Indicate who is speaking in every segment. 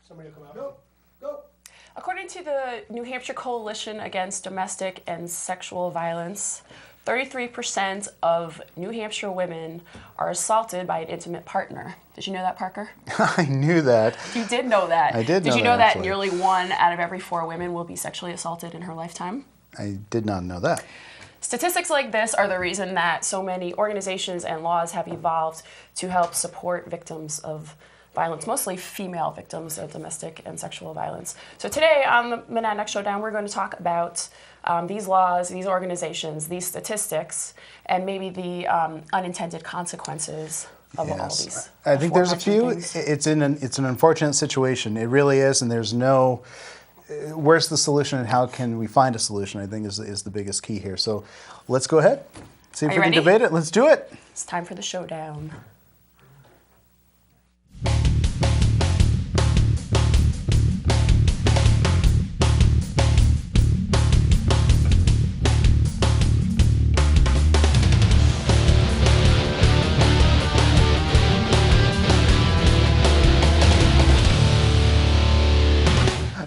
Speaker 1: Somebody will come out. Go. Go.
Speaker 2: According to the New Hampshire Coalition Against Domestic and Sexual Violence, 33% of New Hampshire women are assaulted by an intimate partner. Did you know that, Parker?
Speaker 3: I knew that.
Speaker 2: You did know that.
Speaker 3: I did know
Speaker 2: Did you know that
Speaker 3: actually.
Speaker 2: nearly 1 out of every 4 women will be sexually assaulted in her lifetime?
Speaker 3: I did not know that.
Speaker 2: Statistics like this are the reason that so many organizations and laws have evolved to help support victims of violence, mostly female victims of domestic and sexual violence. So today on the Monadnock Showdown, we're going to talk about these laws, these organizations, these statistics, and maybe the unintended consequences of all these.
Speaker 3: I think there's a few.
Speaker 2: things.
Speaker 3: It's an unfortunate situation. It really is, and there's no. Where's the solution, and how can we find a solution? I think is the biggest key here. So, let's go ahead. See if
Speaker 2: Are
Speaker 3: we
Speaker 2: you
Speaker 3: can
Speaker 2: ready?
Speaker 3: debate it. Let's do it.
Speaker 2: It's time for the showdown.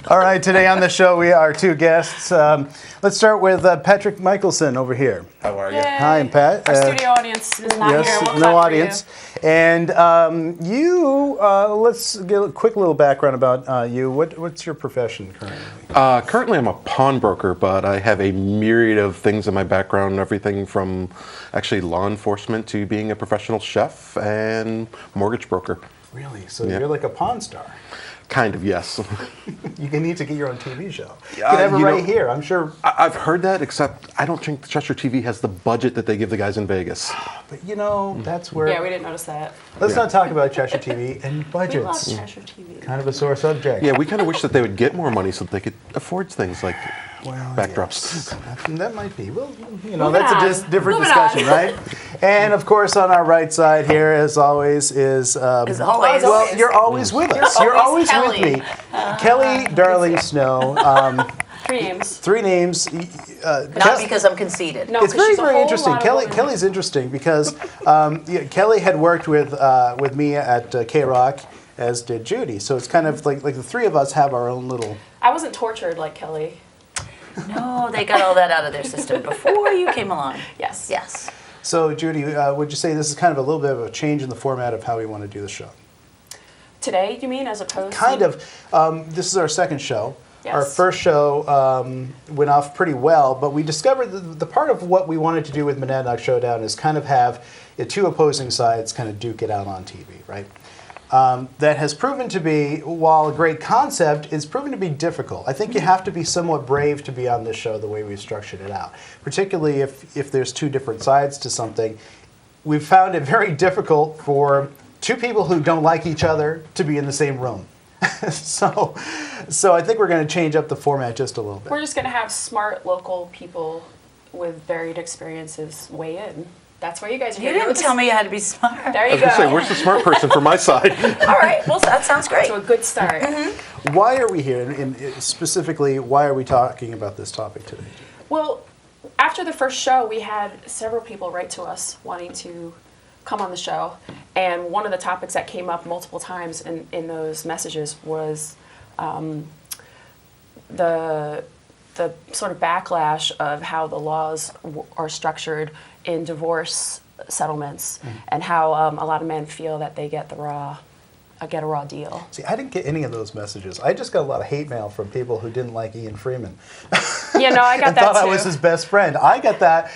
Speaker 3: All right. Today on the show, we are 2 guests. Let's start with Patrick Michelson over here.
Speaker 4: How are you?
Speaker 2: Yay.
Speaker 3: Hi, I'm Pat.
Speaker 2: Our studio audience is not
Speaker 3: Yes,
Speaker 2: here. We'll
Speaker 3: no
Speaker 2: clap for
Speaker 3: audience. And let's get a quick little background about you. What's your profession currently?
Speaker 4: Currently, I'm a pawnbroker, but I have a myriad of things in my background, everything from actually law enforcement to being a professional chef and mortgage broker.
Speaker 3: Really? So
Speaker 4: Yeah.
Speaker 3: you're like a pawn star.
Speaker 4: Kind of, yes.
Speaker 3: You need to get your own TV show. You
Speaker 4: Yeah,
Speaker 3: can have it
Speaker 4: you
Speaker 3: right
Speaker 4: know-
Speaker 3: here. I'm sure.
Speaker 4: I've heard that, except I don't think Chester TV has the budget that they give the guys in Vegas.
Speaker 3: But that's where.
Speaker 2: Yeah, we didn't notice that.
Speaker 3: Let's not talk about Cheshire TV and
Speaker 2: We love
Speaker 3: budgets.
Speaker 2: Cheshire TV.
Speaker 3: Kind of a sore subject.
Speaker 4: Yeah, we kind of wish that they would get more money so that they could afford things like
Speaker 3: Well,
Speaker 4: backdrops.
Speaker 3: yes. That might be. Well,
Speaker 2: Moving
Speaker 3: that's
Speaker 2: on.
Speaker 3: a different
Speaker 2: Moving on.
Speaker 3: discussion, right? And of course, on our right side here, as always, is.
Speaker 5: As always.
Speaker 3: Well, you're always with us. You're always
Speaker 5: always
Speaker 3: with me. Kelly Darling Snow.
Speaker 2: 3 names.
Speaker 3: 3 names.
Speaker 5: Not because I'm conceited.
Speaker 2: No,
Speaker 3: It's
Speaker 2: 'cause she's a
Speaker 3: very
Speaker 2: whole
Speaker 3: interesting.
Speaker 2: lot of women.
Speaker 3: Kelly's interesting because Kelly had worked with me at K Rock, as did Judy. So it's kind of like the 3 of us have our own little.
Speaker 2: I wasn't tortured like Kelly.
Speaker 5: No, they got all that out of their system before you came along.
Speaker 2: Yes.
Speaker 5: Yes.
Speaker 3: So Judy, would you say this is kind of a little bit of a change in the format of how we want to do the show?
Speaker 2: Today, you mean, as opposed
Speaker 3: Kind
Speaker 2: to?
Speaker 3: of. This is our second show.
Speaker 2: Yes.
Speaker 3: Our first show went off pretty well, but we discovered that the part of what we wanted to do with Monadnock Showdown is kind of have 2 opposing sides kind of duke it out on TV, right? That has proven to be, while a great concept, is proven to be difficult. I think you have to be somewhat brave to be on this show the way we've structured it out, particularly if there's 2 different sides to something. We've found it very difficult for 2 people who don't like each other to be in the same room. So I think we're going to change up the format just a little bit.
Speaker 2: We're just going to have smart local people with varied experiences weigh in. That's why you guys are
Speaker 5: You
Speaker 2: here.
Speaker 5: didn't tell me you had to be smart.
Speaker 2: There
Speaker 4: I
Speaker 2: you
Speaker 4: was going to say,
Speaker 2: go.
Speaker 4: where's the smart person for my side?
Speaker 5: All right, well, that sounds great.
Speaker 2: To a good start.
Speaker 3: Why are we here? And specifically, why are we talking about this topic today?
Speaker 2: Well, after the first show, we had several people write to us wanting to come on the show. And one of the topics that came up multiple times in those messages was the sort of backlash of how the laws are structured in divorce settlements, and how a lot of men feel that they get a raw deal.
Speaker 3: See, I didn't get any of those messages. I just got a lot of hate mail from people who didn't like Ian Freeman.
Speaker 2: Yeah, no, I got
Speaker 3: and
Speaker 2: that
Speaker 3: thought
Speaker 2: too.
Speaker 3: I was his best friend. I got that.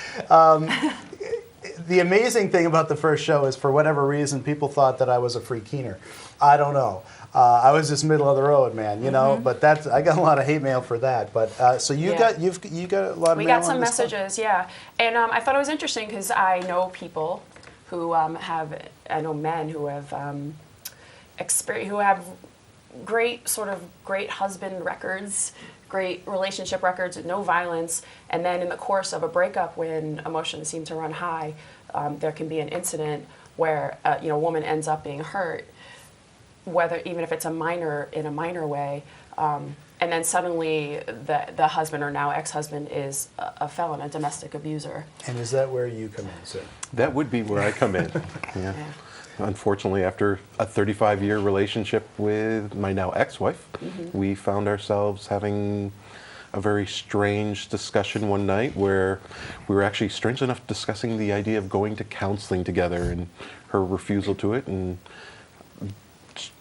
Speaker 3: The amazing thing about the first show is, for whatever reason, people thought that I was a free keener. I don't know. I was just middle of the road, man. You know. But I got a lot of hate mail for that. But so you got you got a lot of
Speaker 2: We
Speaker 3: mail
Speaker 2: got some
Speaker 3: on this one?
Speaker 2: messages, yeah. And I thought it was interesting because I know people who I know men who have who have great husband records, great relationship records with no violence, and then in the course of a breakup, when emotions seem to run high, there can be an incident where a woman ends up being hurt. whether even if it's a minor in a minor way, and then suddenly the husband or now ex-husband is a felon, a domestic abuser.
Speaker 3: And is that where you come in, sir?
Speaker 4: That would be where I come in. Yeah. Unfortunately, after a 35-year relationship with my now ex-wife, we found ourselves having a very strange discussion one night where we were actually, strangely enough, discussing the idea of going to counseling together and her refusal to it. And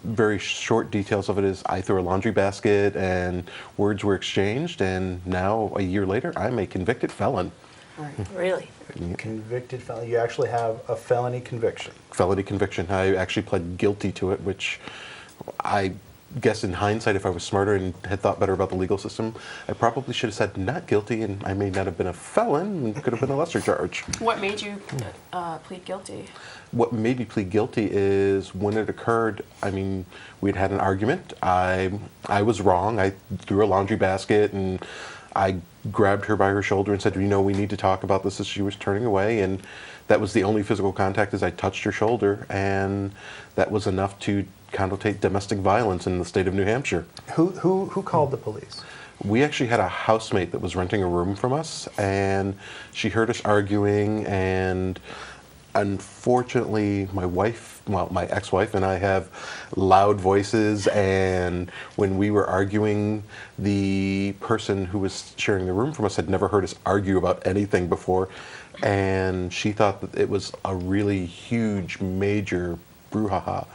Speaker 4: very short details of it is I threw a laundry basket and words were exchanged, and now a year later I'm a convicted felon.
Speaker 2: Right.
Speaker 5: Really?
Speaker 3: Convicted felon. You actually have a felony conviction.
Speaker 4: Felony conviction. I actually pled guilty to it, which I guess in hindsight, if I was smarter and had thought better about the legal system, I probably should have said not guilty, and I may not have been a felon and could have been a lesser charge.
Speaker 2: What made you plead guilty?
Speaker 4: What made me plead guilty is when it occurred, I mean, we'd had an argument. I was wrong. I threw a laundry basket and I grabbed her by her shoulder and said, you know, we need to talk about this, as she was turning away. And that was the only physical contact, as I touched her shoulder. And that was enough to connotate domestic violence in the state of New Hampshire.
Speaker 3: Who called the police?
Speaker 4: We actually had a housemate that was renting a room from us, and she heard us arguing, and unfortunately, my ex-wife and I have loud voices, and when we were arguing, the person who was sharing the room from us had never heard us argue about anything before, and she thought that it was a really huge, major brouhaha.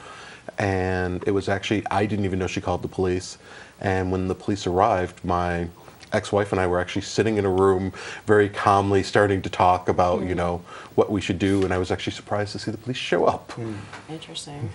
Speaker 4: And it was actually, I didn't even know she called the police. And when the police arrived, my ex-wife and I were actually sitting in a room very calmly starting to talk about, you know, what we should do. And I was actually surprised to see the police show up.
Speaker 2: Interesting.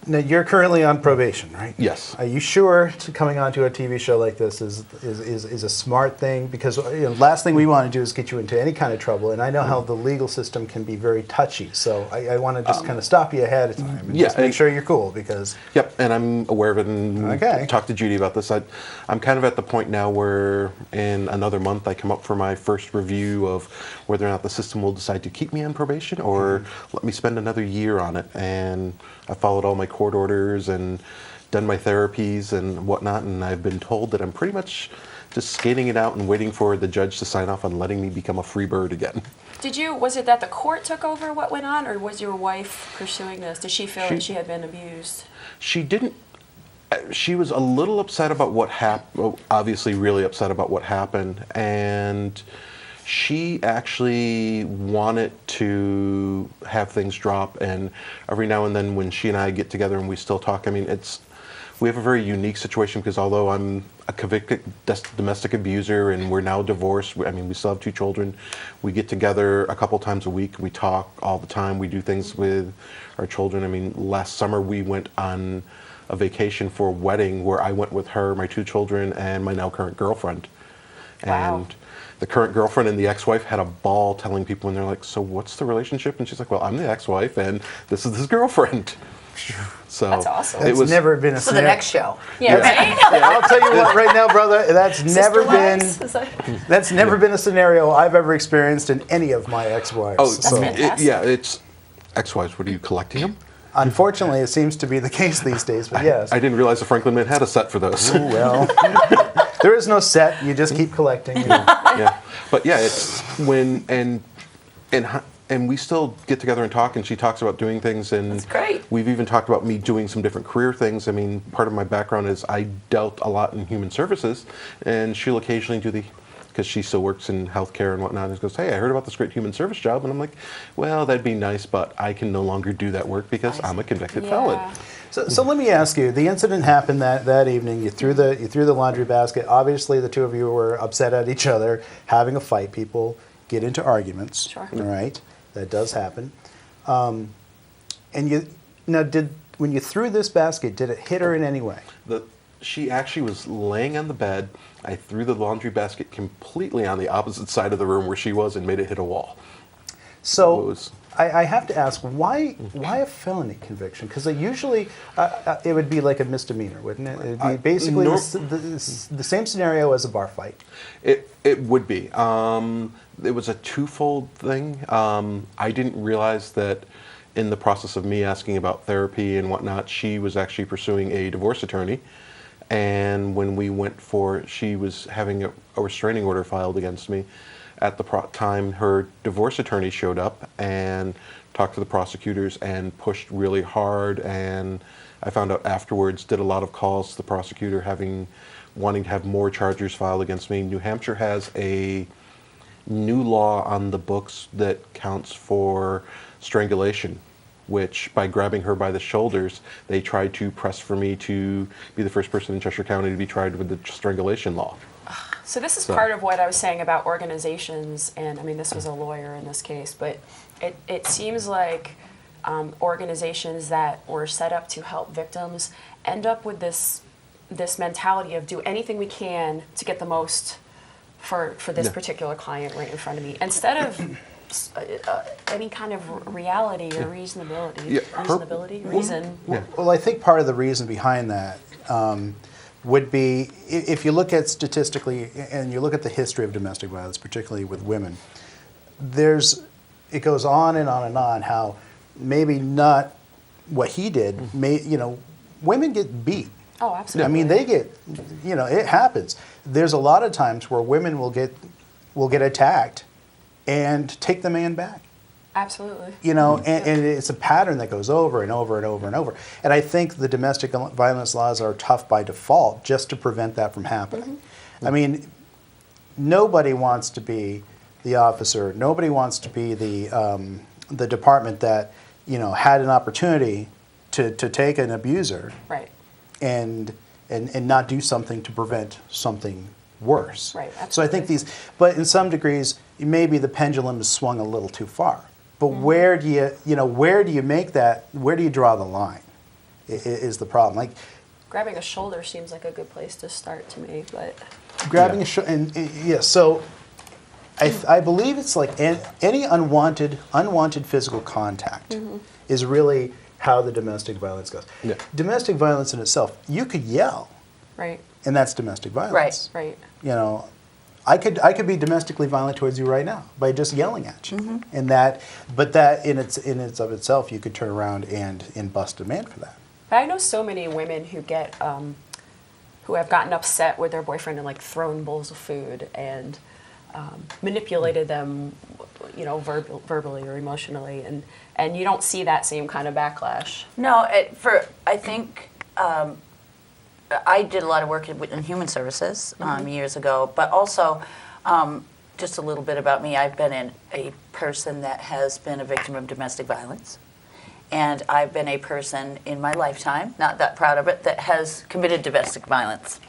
Speaker 3: Now, you're currently on probation, right?
Speaker 4: Yes.
Speaker 3: Are you sure coming onto a TV show like this is a smart thing? Because last thing we want to do is get you into any kind of trouble, and I know how the legal system can be very touchy. So I want to just kind of stop you ahead of time and just make sure you're cool, because.
Speaker 4: Yep, and I'm aware of it, and talked to Judy about this. I'm kind of at the point now where in another month I come up for my first review of whether or not the system will decide to keep me on probation or let me spend another year on it. And I followed all my court orders and done my therapies and whatnot, and I've been told that I'm pretty much just skating it out and waiting for the judge to sign off on letting me become a free bird again.
Speaker 2: Was it that the court took over what went on, or was your wife pursuing this? Did she feel that she had been abused?
Speaker 4: She didn't. She was a little upset about what happened, obviously really upset about what happened, and she actually wanted to have things drop, and every now and then when she and I get together and we still talk, I mean, we have a very unique situation, because although I'm a convicted domestic abuser and we're now divorced, I mean, we still have 2 children, we get together a couple times a week, we talk all the time, we do things with our children. I mean, last summer we went on a vacation for a wedding where I went with her, my 2 children, and my now current girlfriend.
Speaker 2: Wow.
Speaker 4: And the current girlfriend and the ex-wife had a ball telling people, and they're like, so what's the relationship? And she's like, well, I'm the ex-wife, and this is his girlfriend. So
Speaker 2: that's awesome.
Speaker 3: That's never been a
Speaker 5: For the next show.
Speaker 2: Yeah, right?
Speaker 3: Yeah, I'll tell you what, right now, brother, that's never been a scenario I've ever experienced in any of my ex-wives.
Speaker 4: Oh,
Speaker 3: so.
Speaker 2: fantastic.
Speaker 4: it's ex-wives. What are you collecting them?
Speaker 3: Unfortunately, it seems to be the case these days, but yes.
Speaker 4: I didn't realize the Franklin Man had a set for those.
Speaker 3: Ooh, well, there is no set. You just keep collecting.
Speaker 4: Yeah, but yeah, it's when and we still get together and talk, and she talks about doing things, and
Speaker 5: That's great.
Speaker 4: We've even talked about me doing some different career things. I mean, part of my background is I dealt a lot in human services, and she'll occasionally do because she still works in healthcare and whatnot, and goes, hey, I heard about this great human service job, and I'm like, well, that'd be nice, but I can no longer do that work because I'm a convicted felon.
Speaker 3: So let me ask you, the incident happened that evening. You threw the laundry basket. Obviously, the two of you were upset at each other, having a fight. People get into arguments.
Speaker 2: Sure.
Speaker 3: All right, that does happen. And when you threw this basket, did it hit her in any way?
Speaker 4: She actually was laying on the bed. I threw the laundry basket completely on the opposite side of the room where she was and made it hit a wall.
Speaker 3: So I have to ask, why a felony conviction? Because usually it would be like a misdemeanor, wouldn't it? It would be basically the same scenario as a bar fight.
Speaker 4: It would be. It was a twofold thing. I didn't realize that in the process of me asking about therapy and whatnot, she was actually pursuing a divorce attorney. And when we went she was having a restraining order filed against me. At the time, her divorce attorney showed up and talked to the prosecutors and pushed really hard. And I found out afterwards, did a lot of calls to the prosecutor wanting to have more charges filed against me. New Hampshire has a new law on the books that counts for strangulation, which by grabbing her by the shoulders, they tried to press for me to be the first person in Cheshire County to be tried with the strangulation law.
Speaker 2: So this is part of what I was saying about organizations, and I mean, this was a lawyer in this case, but it seems like organizations that were set up to help victims end up with this mentality of do anything we can to get the most for this particular client right in front of me, instead of any kind of reality or reason.
Speaker 3: Well, I think part of the reason behind that would be, if you look at statistically and you look at the history of domestic violence, particularly with women, it goes on and on and on how maybe not what he did, women get beat.
Speaker 2: Oh, absolutely.
Speaker 3: I mean, they get, it happens. There's a lot of times where women will get attacked and take the man back.
Speaker 2: Absolutely.
Speaker 3: And it's a pattern that goes over and over and over and over. And I think the domestic violence laws are tough by default just to prevent that from happening. Mm-hmm. I mean, nobody wants to be the officer. Nobody wants to be the department that, had an opportunity to take an abuser.
Speaker 2: Right.
Speaker 3: And not do something to prevent something worse.
Speaker 2: Right, absolutely.
Speaker 3: So I think but in some degrees, maybe the pendulum is swung a little too far. But where do you make that? Where do you draw the line? Is the problem? Like
Speaker 2: grabbing a shoulder seems like a good place to start to me, but
Speaker 3: grabbing a shoulder, So I believe it's like any unwanted physical contact is really how the domestic violence goes.
Speaker 4: Yeah.
Speaker 3: Domestic violence in itself, you could yell,
Speaker 2: right,
Speaker 3: and that's domestic violence.
Speaker 2: Right.
Speaker 3: I could be domestically violent towards you right now by just yelling at you, and but that in of itself, you could turn around and bust a man for that.
Speaker 2: But I know so many women who get who have gotten upset with their boyfriend and like thrown bowls of food and manipulated them, verbally or emotionally, and you don't see that same kind of backlash.
Speaker 5: No, I think. I did a lot of work in human services years ago, but also, just a little bit about me, I've been a person that has been a victim of domestic violence, and I've been a person in my lifetime, not that proud of it, that has committed domestic violence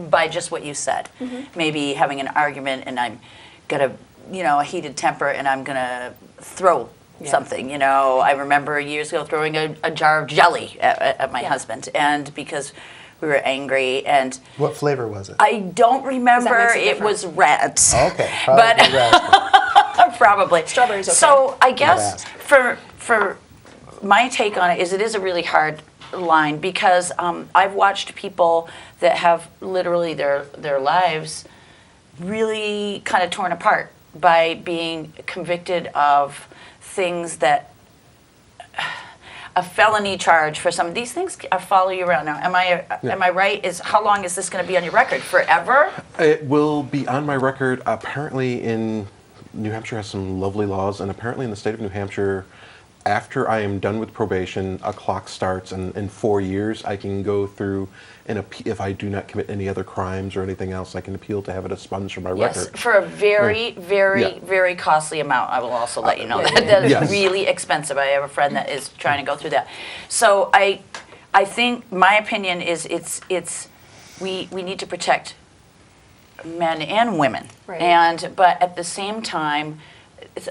Speaker 5: by just what you said. Maybe having an argument and I'm going to, a heated temper and I'm going to throw something. I remember years ago throwing a jar of jelly at my husband, and because we were angry. And
Speaker 3: what flavor was it?
Speaker 5: I don't remember. It was red.
Speaker 3: Okay,
Speaker 5: but probably
Speaker 2: strawberries. Okay.
Speaker 5: So I guess for my take on it is a really hard line, because I've watched people that have literally their lives really kind of torn apart by being convicted of things that. A felony charge for some of these things follow you around now. Am I right? How long is this going to be on your record? Forever?
Speaker 4: It will be on my record. Apparently, New Hampshire has some lovely laws, and apparently in the state of New Hampshire, after I am done with probation, a clock starts, and in 4 years I can go through and if I do not commit any other crimes or anything else, I can appeal to have it expunged from my record.
Speaker 5: Yes, for a very, very costly amount. I will also let you know that is really expensive. I have a friend that is trying to go through that. So I think my opinion is we need to protect men and women, but at the same time,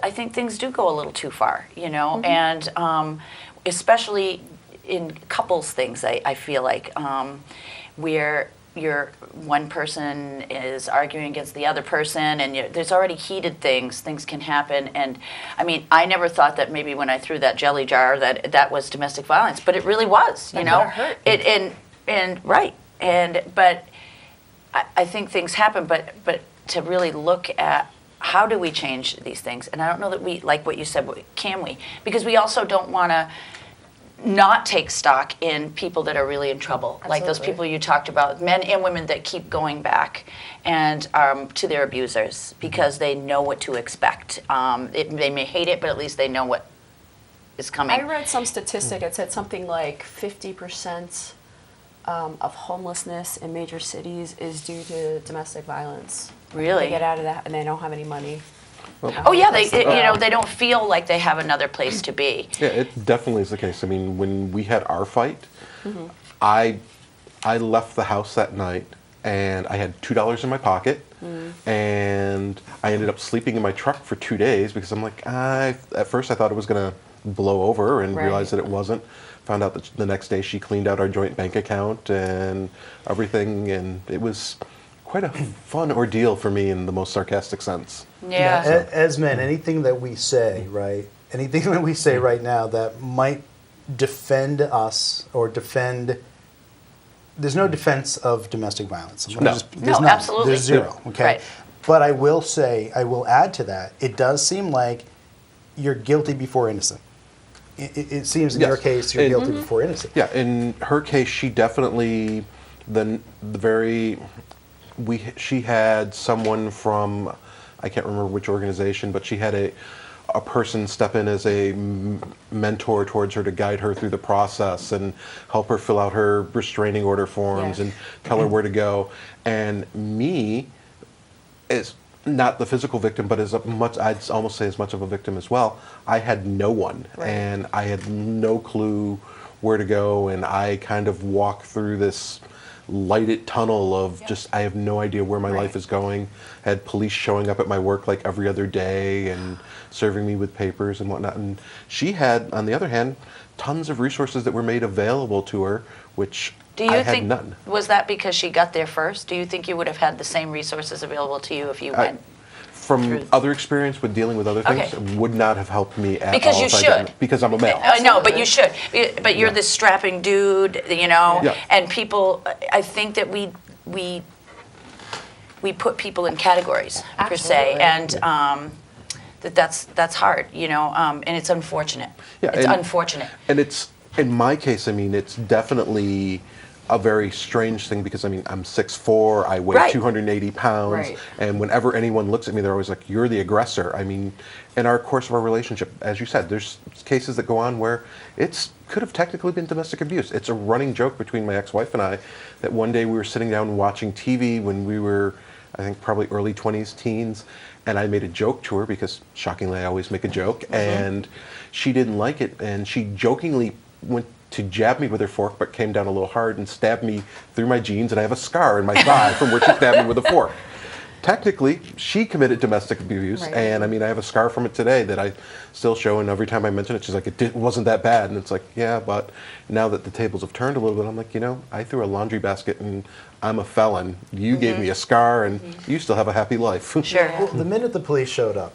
Speaker 5: I think things do go a little too far, and especially in couples things, I feel like, where one person is arguing against the other person, and there's already heated things can happen. And I mean, I never thought that maybe when I threw that jelly jar that was domestic violence, but it really was,
Speaker 2: That hurt.
Speaker 5: But I think things happen, but to really look at how do we change these things? And I don't know that we, like what you said, can we? Because we also don't want to not take stock in people that are really in trouble.
Speaker 2: Absolutely.
Speaker 5: Like those people you talked about, men and women that keep going back and to their abusers because they know what to expect. They may hate it, but at least they know what is coming.
Speaker 2: I read some statistic. It said something like 50% of homelessness in major cities is due to domestic violence.
Speaker 5: Really?
Speaker 2: They get out of that and they don't have any money.
Speaker 5: Oh yeah, they don't feel like they have another place to be.
Speaker 4: Yeah, it definitely is the case. I mean, when we had our fight, I left the house that night and I had $2 in my pocket, and I ended up sleeping in my truck for 2 days because I'm like, at first I thought it was gonna blow over and realized that it wasn't. Found out that the next day she cleaned out our joint bank account and everything, and it was quite a fun ordeal for me in the most sarcastic sense.
Speaker 5: Yeah.
Speaker 3: As men, anything that we say, right? Anything that we say right now that might defend us or defend. There's no defense of domestic violence. There's none.
Speaker 5: Absolutely.
Speaker 3: There's zero. Okay.
Speaker 5: Right.
Speaker 3: But I will add to that. It does seem like you're guilty before innocent. It seems in your case you're guilty before innocent.
Speaker 4: Yeah. In her case, she definitely she had someone from, I can't remember which organization, but she had a person step in as a mentor towards her to guide her through the process and help her fill out her restraining order forms and tell her where to go. And me, as not the physical victim, but I'd almost say as much of a victim as well, I had no one. And I had no clue where to go, and I kind of walked through this lighted tunnel of just, I have no idea where my life is going. I had police showing up at my work like every other day and serving me with papers and whatnot. And she had, on the other hand, tons of resources that were made available to her, which I had none.
Speaker 5: Was that because she got there first? Do you think you would have had the same resources available to you if you went?
Speaker 4: From other experience with dealing with other things, would not have helped me at all.
Speaker 5: Because you should.
Speaker 4: Because I'm a male.
Speaker 5: I know, but you should. But you're this strapping dude, and people, I think that we put people in categories, per se, and that's hard, and it's unfortunate. Yeah, it's unfortunate.
Speaker 4: And it's, in my case, I mean, it's definitely a very strange thing because, I mean, I'm 6'4", I weigh 280 pounds, and whenever anyone looks at me, they're always like, you're the aggressor. I mean, in our course of our relationship, as you said, there's cases that go on where could have technically been domestic abuse. It's a running joke between my ex-wife and I that one day we were sitting down watching TV when we were, I think, probably early 20s, teens, and I made a joke to her because, shockingly, I always make a joke, and she didn't like it, and she jokingly went to jab me with her fork, but came down a little hard and stabbed me through my jeans, and I have a scar in my thigh from where she stabbed me with a fork. Technically, she committed domestic abuse, and I mean, I have a scar from it today that I still show, and every time I mention it, she's like, it wasn't that bad, and it's like, yeah, but now that the tables have turned a little bit, I'm like, I threw a laundry basket, and I'm a felon. You gave me a scar, and you still have a happy life.
Speaker 5: Sure.
Speaker 3: Well, the minute the police showed up,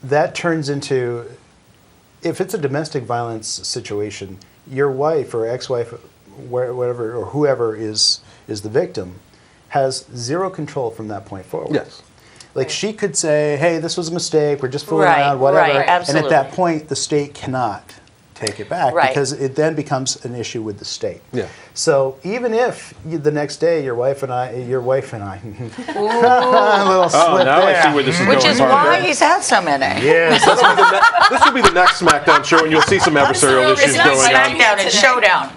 Speaker 3: that turns into, if it's a domestic violence situation, your wife or ex-wife, whatever, or whoever is the victim, has zero control from that point forward.
Speaker 4: Yes.
Speaker 3: Like she could say, hey, this was a mistake, we're just fooling around, whatever.
Speaker 5: Right, absolutely.
Speaker 3: And at that point, the state cannot take it back because it then becomes an issue with the state.
Speaker 4: Yeah.
Speaker 3: So even if the next day your wife and I, a little slip
Speaker 4: now
Speaker 3: there.
Speaker 4: I see where this is
Speaker 5: Which
Speaker 4: going.
Speaker 5: is why he's had so many.
Speaker 3: Yes.
Speaker 4: This will be the next SmackDown show, and you'll see some adversarial issues
Speaker 5: It's not
Speaker 4: going on.
Speaker 5: SmackDown, it's Showdown.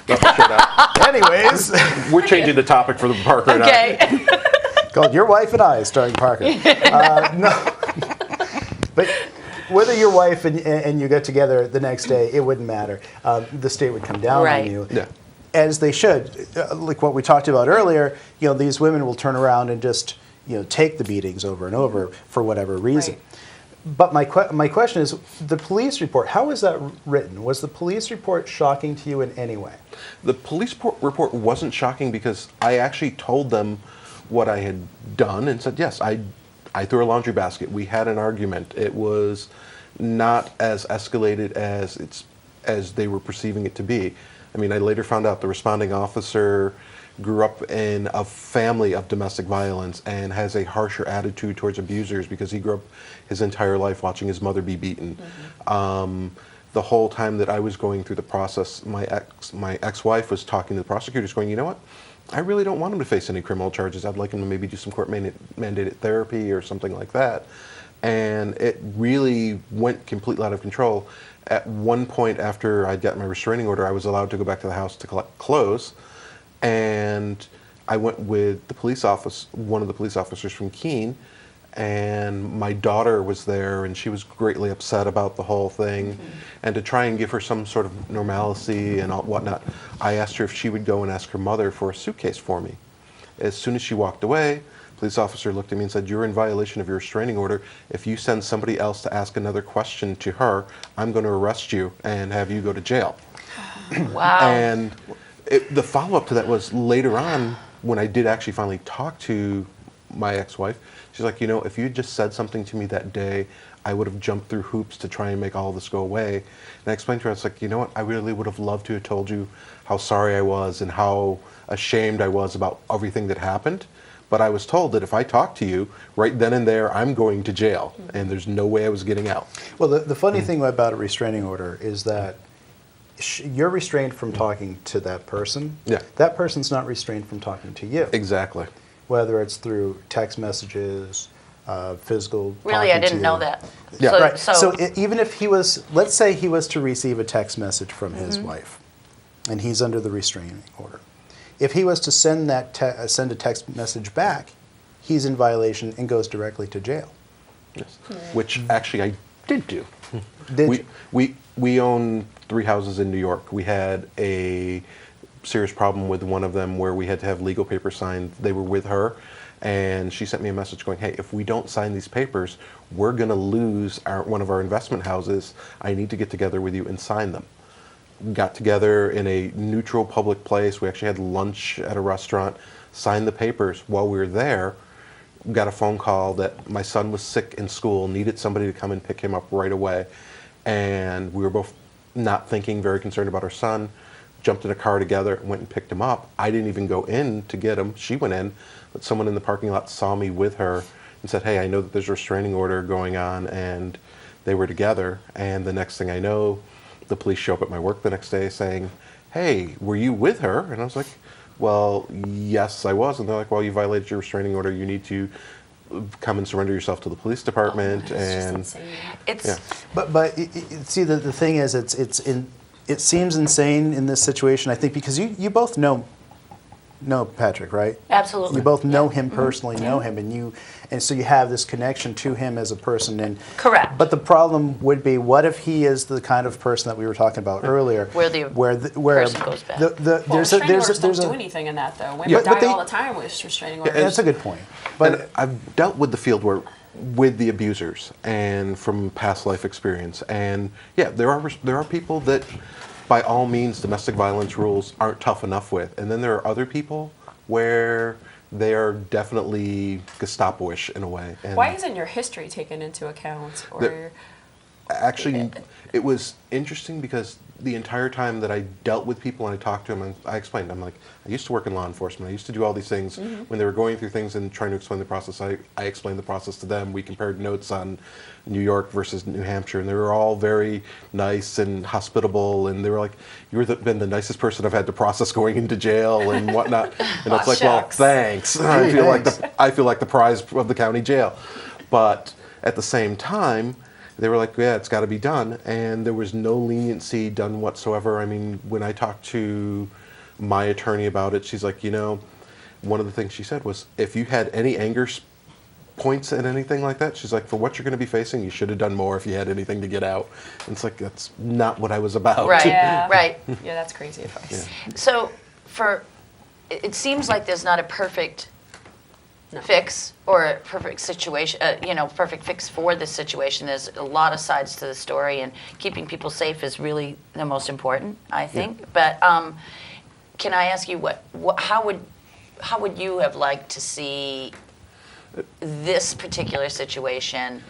Speaker 3: Anyways,
Speaker 4: We're changing the topic for the Parker and I.
Speaker 5: Okay.
Speaker 3: called Your Wife and I, starring Parker. No, but whether your wife and you get together the next day, it wouldn't matter. The state would come down on you.
Speaker 4: Yeah.
Speaker 3: As they should. Like what we talked about earlier, these women will turn around and just, take the beatings over and over for whatever reason.
Speaker 2: Right.
Speaker 3: But my question is, the police report, how was that written? Was the police report shocking to you in any way?
Speaker 4: The police report wasn't shocking because I actually told them what I had done and said, yes, I threw a laundry basket. We had an argument. It was not as escalated as they were perceiving it to be. I mean, I later found out the responding officer grew up in a family of domestic violence and has a harsher attitude towards abusers because he grew up his entire life watching his mother be beaten. The whole time that I was going through the process, my ex-wife was talking to the prosecutors going, you know what? I really don't want him to face any criminal charges. I'd like him to maybe do some court-mandated therapy or something like that. And it really went completely out of control. At one point after I'd gotten my restraining order, I was allowed to go back to the house to collect clothes. And I went with the police office, one of the police officers from Keene, and my daughter was there, and she was greatly upset about the whole thing. And to try and give her some sort of normalcy and whatnot, I asked her if she would go and ask her mother for a suitcase for me. As soon as she walked away, the police officer looked at me and said, "You're in violation of your restraining order. If you send somebody else to ask another question to her, I'm going to arrest you and have you go to jail."
Speaker 5: Wow.
Speaker 4: And the follow-up to that was later on, when I did actually finally talk to my ex-wife, she's like, you know, if you had just said something to me that day, I would have jumped through hoops to try and make all this go away. And I explained to her, I was like, you know what, I really would have loved to have told you how sorry I was and how ashamed I was about everything that happened. But I was told that if I talk to you, right then and there, I'm going to jail. And there's no way I was getting out.
Speaker 3: Well, the funny thing about a restraining order is that you're restrained from talking to that person.
Speaker 4: Yeah.
Speaker 3: That person's not restrained from talking to you.
Speaker 4: Exactly.
Speaker 3: Whether it's through text messages, physical
Speaker 5: Really, I didn't know that.
Speaker 4: Yeah.
Speaker 5: So,
Speaker 3: Right.
Speaker 5: so,
Speaker 3: So even if he was, let's say he was to receive a text message from his wife, and he's under the restraining order. If he was to send send a text message back, he's in violation and goes directly to jail.
Speaker 4: Yes. Which actually I did do.
Speaker 3: Did you?
Speaker 4: We own 3 houses in New York. We had a serious problem with one of them where we had to have legal papers signed. They were with her, and she sent me a message going, hey, if we don't sign these papers, we're going to lose one of our investment houses. I need to get together with you and sign them. We got together in a neutral public place. We actually had lunch at a restaurant, signed the papers. While we were there, we got a phone call that my son was sick in school, needed somebody to come and pick him up right away. And we were both not thinking, very concerned about our son, jumped in a car together, went and picked him up. I didn't even go in to get him. She went in, but someone in the parking lot saw me with her and said, hey, I know that there's a restraining order going on, and they were together. And the next thing I know, the police show up at my work the next day saying, hey, were you with her? And I was like, well, yes, I was. And they're like, well, you violated your restraining order. You need to come and surrender yourself to the police department.
Speaker 2: It's
Speaker 5: it's,
Speaker 4: yeah.
Speaker 3: But see, the thing is, it seems insane in this situation, I think, because you both know Patrick, right?
Speaker 5: absolutely.
Speaker 3: You both know him personally, know him, and so you have this connection to him as a person. And
Speaker 5: Correct.
Speaker 3: But the problem would be, what if he is the kind of person that we were talking about earlier,
Speaker 5: Where the person goes back.
Speaker 2: Well, restraining orders don't do anything in that, though. Women
Speaker 3: Yeah, but
Speaker 2: die
Speaker 3: they-
Speaker 2: all the time with restraining orders.
Speaker 3: That's a good point. But
Speaker 4: And I've dealt with the field with the abusers and from past life experience. And yeah, there are people that, by all means, domestic violence rules aren't tough enough with. And then there are other people where they are definitely Gestapo-ish in a way. And
Speaker 2: Why isn't your history taken into account? Or
Speaker 4: actually, it was interesting because the entire time that I dealt with people and I talked to them, and I explained, I'm like, I used to work in law enforcement. I used to do all these things. When they were going through things and trying to explain the process, I explained the process to them. We compared notes on New York versus New Hampshire, and they were all very nice and hospitable, and they were like, you've been the nicest person I've had to process going into jail and whatnot. And
Speaker 2: Aw,
Speaker 4: it's like,
Speaker 2: shucks.
Speaker 4: well, thanks. I feel like the prize of the county jail. But at the same time, they were like, yeah, it's got to be done. And there was no leniency done whatsoever. I mean, when I talked to my attorney about it, she's like, you know, one of the things she said was, if you had any anger points at anything like that, she's like, for what you're going to be facing, you should have done more if you had anything to get out. And it's like, that's not what I was about.
Speaker 5: Right,
Speaker 2: Yeah.
Speaker 5: right.
Speaker 2: yeah, that's crazy advice.
Speaker 5: So it seems like there's not a perfect
Speaker 2: No.
Speaker 5: fix or a perfect situation, perfect fix for this situation. There's a lot of sides to the story, and keeping people safe is really the most important, I think. But can I ask you, how would you have liked to see this particular situation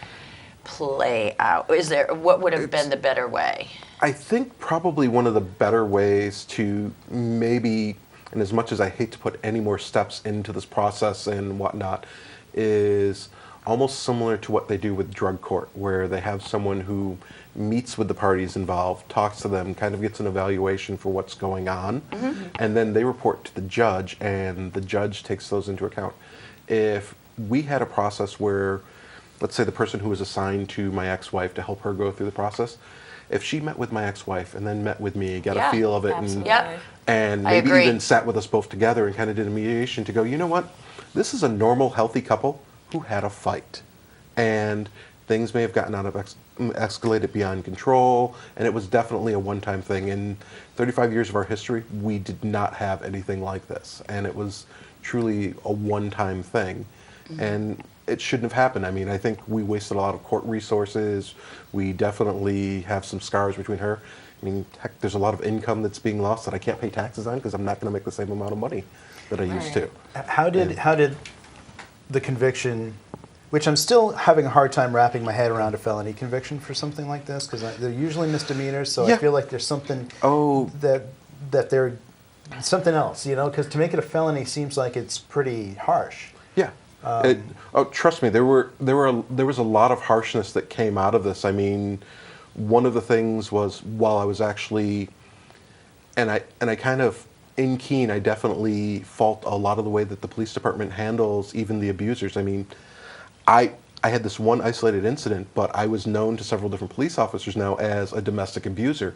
Speaker 5: play out? What would have been the better way?
Speaker 4: I think probably one of the better ways to maybe and as much as I hate to put any more steps into this process and whatnot, is almost similar to what they do with drug court, where they have someone who meets with the parties involved, talks to them, kind of gets an evaluation for what's going on, and then they report to the judge, and the judge takes those into account. If we had a process where, let's say the person who was assigned to my ex-wife to help her go through the process, if she met with my ex-wife and then met with me, got a feel of it, and maybe even sat with us both together and kind of did a mediation to go, you know what, this is a normal, healthy couple who had a fight, and things may have gotten out of escalated beyond control, and it was definitely a one-time thing. In 35 years of our history, we did not have anything like this, and it was truly a one-time thing, and it shouldn't have happened. I mean, I think we wasted a lot of court resources. We definitely have some scars between her. I mean, heck, there's a lot of income that's being lost that I can't pay taxes on because I'm not going to make the same amount of money that I used to.
Speaker 3: How did the conviction, which I'm still having a hard time wrapping my head around a felony conviction for something like this, because they're usually misdemeanors, so I feel like there's something that they're something else, you know, because to make it a felony seems like it's pretty harsh.
Speaker 4: Yeah. Trust me, there was a lot of harshness that came out of this. I mean, one of the things was while I was actually, and I kind of, in Keene, I definitely fault a lot of the way that the police department handles even the abusers. I mean, I had this one isolated incident, but I was known to several different police officers now as a domestic abuser.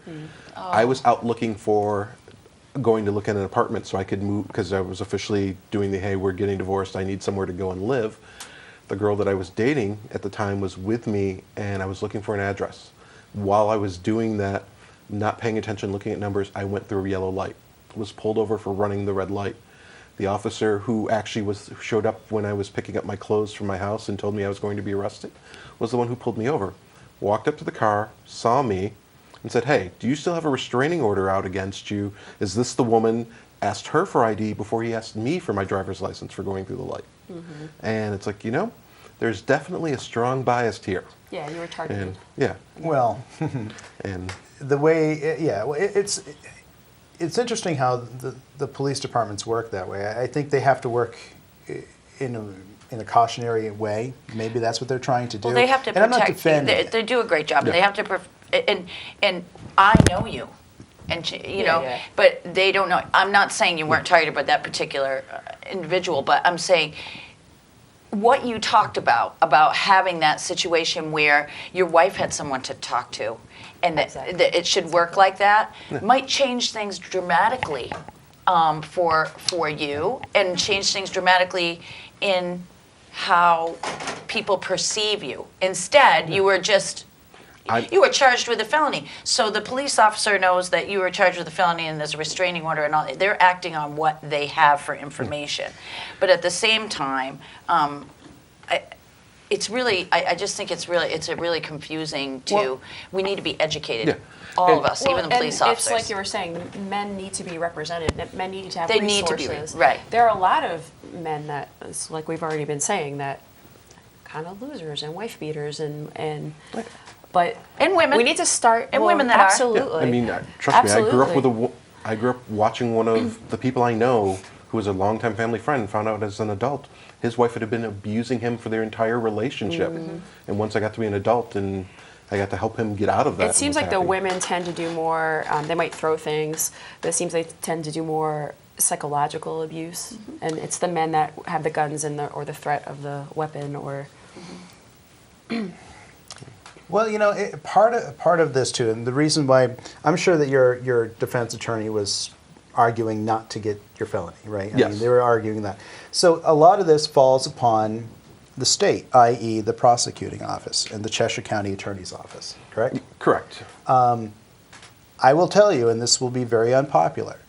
Speaker 4: I was out going to look at an apartment so I could move, because I was officially doing the, hey, we're getting divorced, I need somewhere to go and live. The girl that I was dating at the time was with me, and I was looking for an address. While I was doing that, not paying attention, looking at numbers, I went through a yellow light, was pulled over for running the red light. The officer who actually showed up when I was picking up my clothes from my house and told me I was going to be arrested was the one who pulled me over. Walked up to the car, saw me, and said, hey, do you still have a restraining order out against you? Is this the woman? Asked her for ID before he asked me for my driver's license for going through the light. And it's like, you know, there's definitely a strong bias here.
Speaker 2: Yeah, you were targeted.
Speaker 4: And, yeah.
Speaker 3: Well,
Speaker 4: and
Speaker 3: the way, it's interesting how the police departments work that way. I think they have to work in a cautionary way. Maybe that's what they're trying to do.
Speaker 5: Well, they have to protect you. They do a great job. Yeah. They have to, and I know you. And you know, but they don't know. I'm not saying you weren't targeted by that particular individual, but I'm saying what you talked about having that situation where your wife had someone to talk to, and that it should work like that, might change things dramatically for you, and change things dramatically in how people perceive you. Instead, you were just. You were charged with a felony. So the police officer knows that you were charged with a felony and there's a restraining order and all. They're acting on what they have for information. But at the same time, it's really, I just think it's a really confusing we need to be educated. Yeah. All of us, even the police officers.
Speaker 2: It's like you were saying, men need to be represented. Men need to have
Speaker 5: resources.
Speaker 2: Need to be,
Speaker 5: right.
Speaker 2: There are a lot of men that, like we've already been saying, that kind of losers and wife beaters and but
Speaker 5: and women,
Speaker 2: we need to start.
Speaker 5: And women that
Speaker 2: absolutely.
Speaker 5: are.
Speaker 4: Yeah. I mean, trust me. I grew up watching one of the people I know who was a longtime family friend. Found out as an adult, his wife had been abusing him for their entire relationship. And once I got to be an adult, and I got to help him get out of that.
Speaker 2: It seems like the women tend to do more. They might throw things, but it seems they tend to do more psychological abuse, and it's the men that have the guns and or the threat of the weapon or.
Speaker 3: Well, you know, part of this too, and the reason why I'm sure that your defense attorney was arguing not to get your felony, right? I mean, they were arguing that. So a lot of this falls upon the state, i.e., the prosecuting office and the Cheshire County Attorney's Office, correct?
Speaker 4: Correct.
Speaker 3: I will tell you, and this will be very unpopular,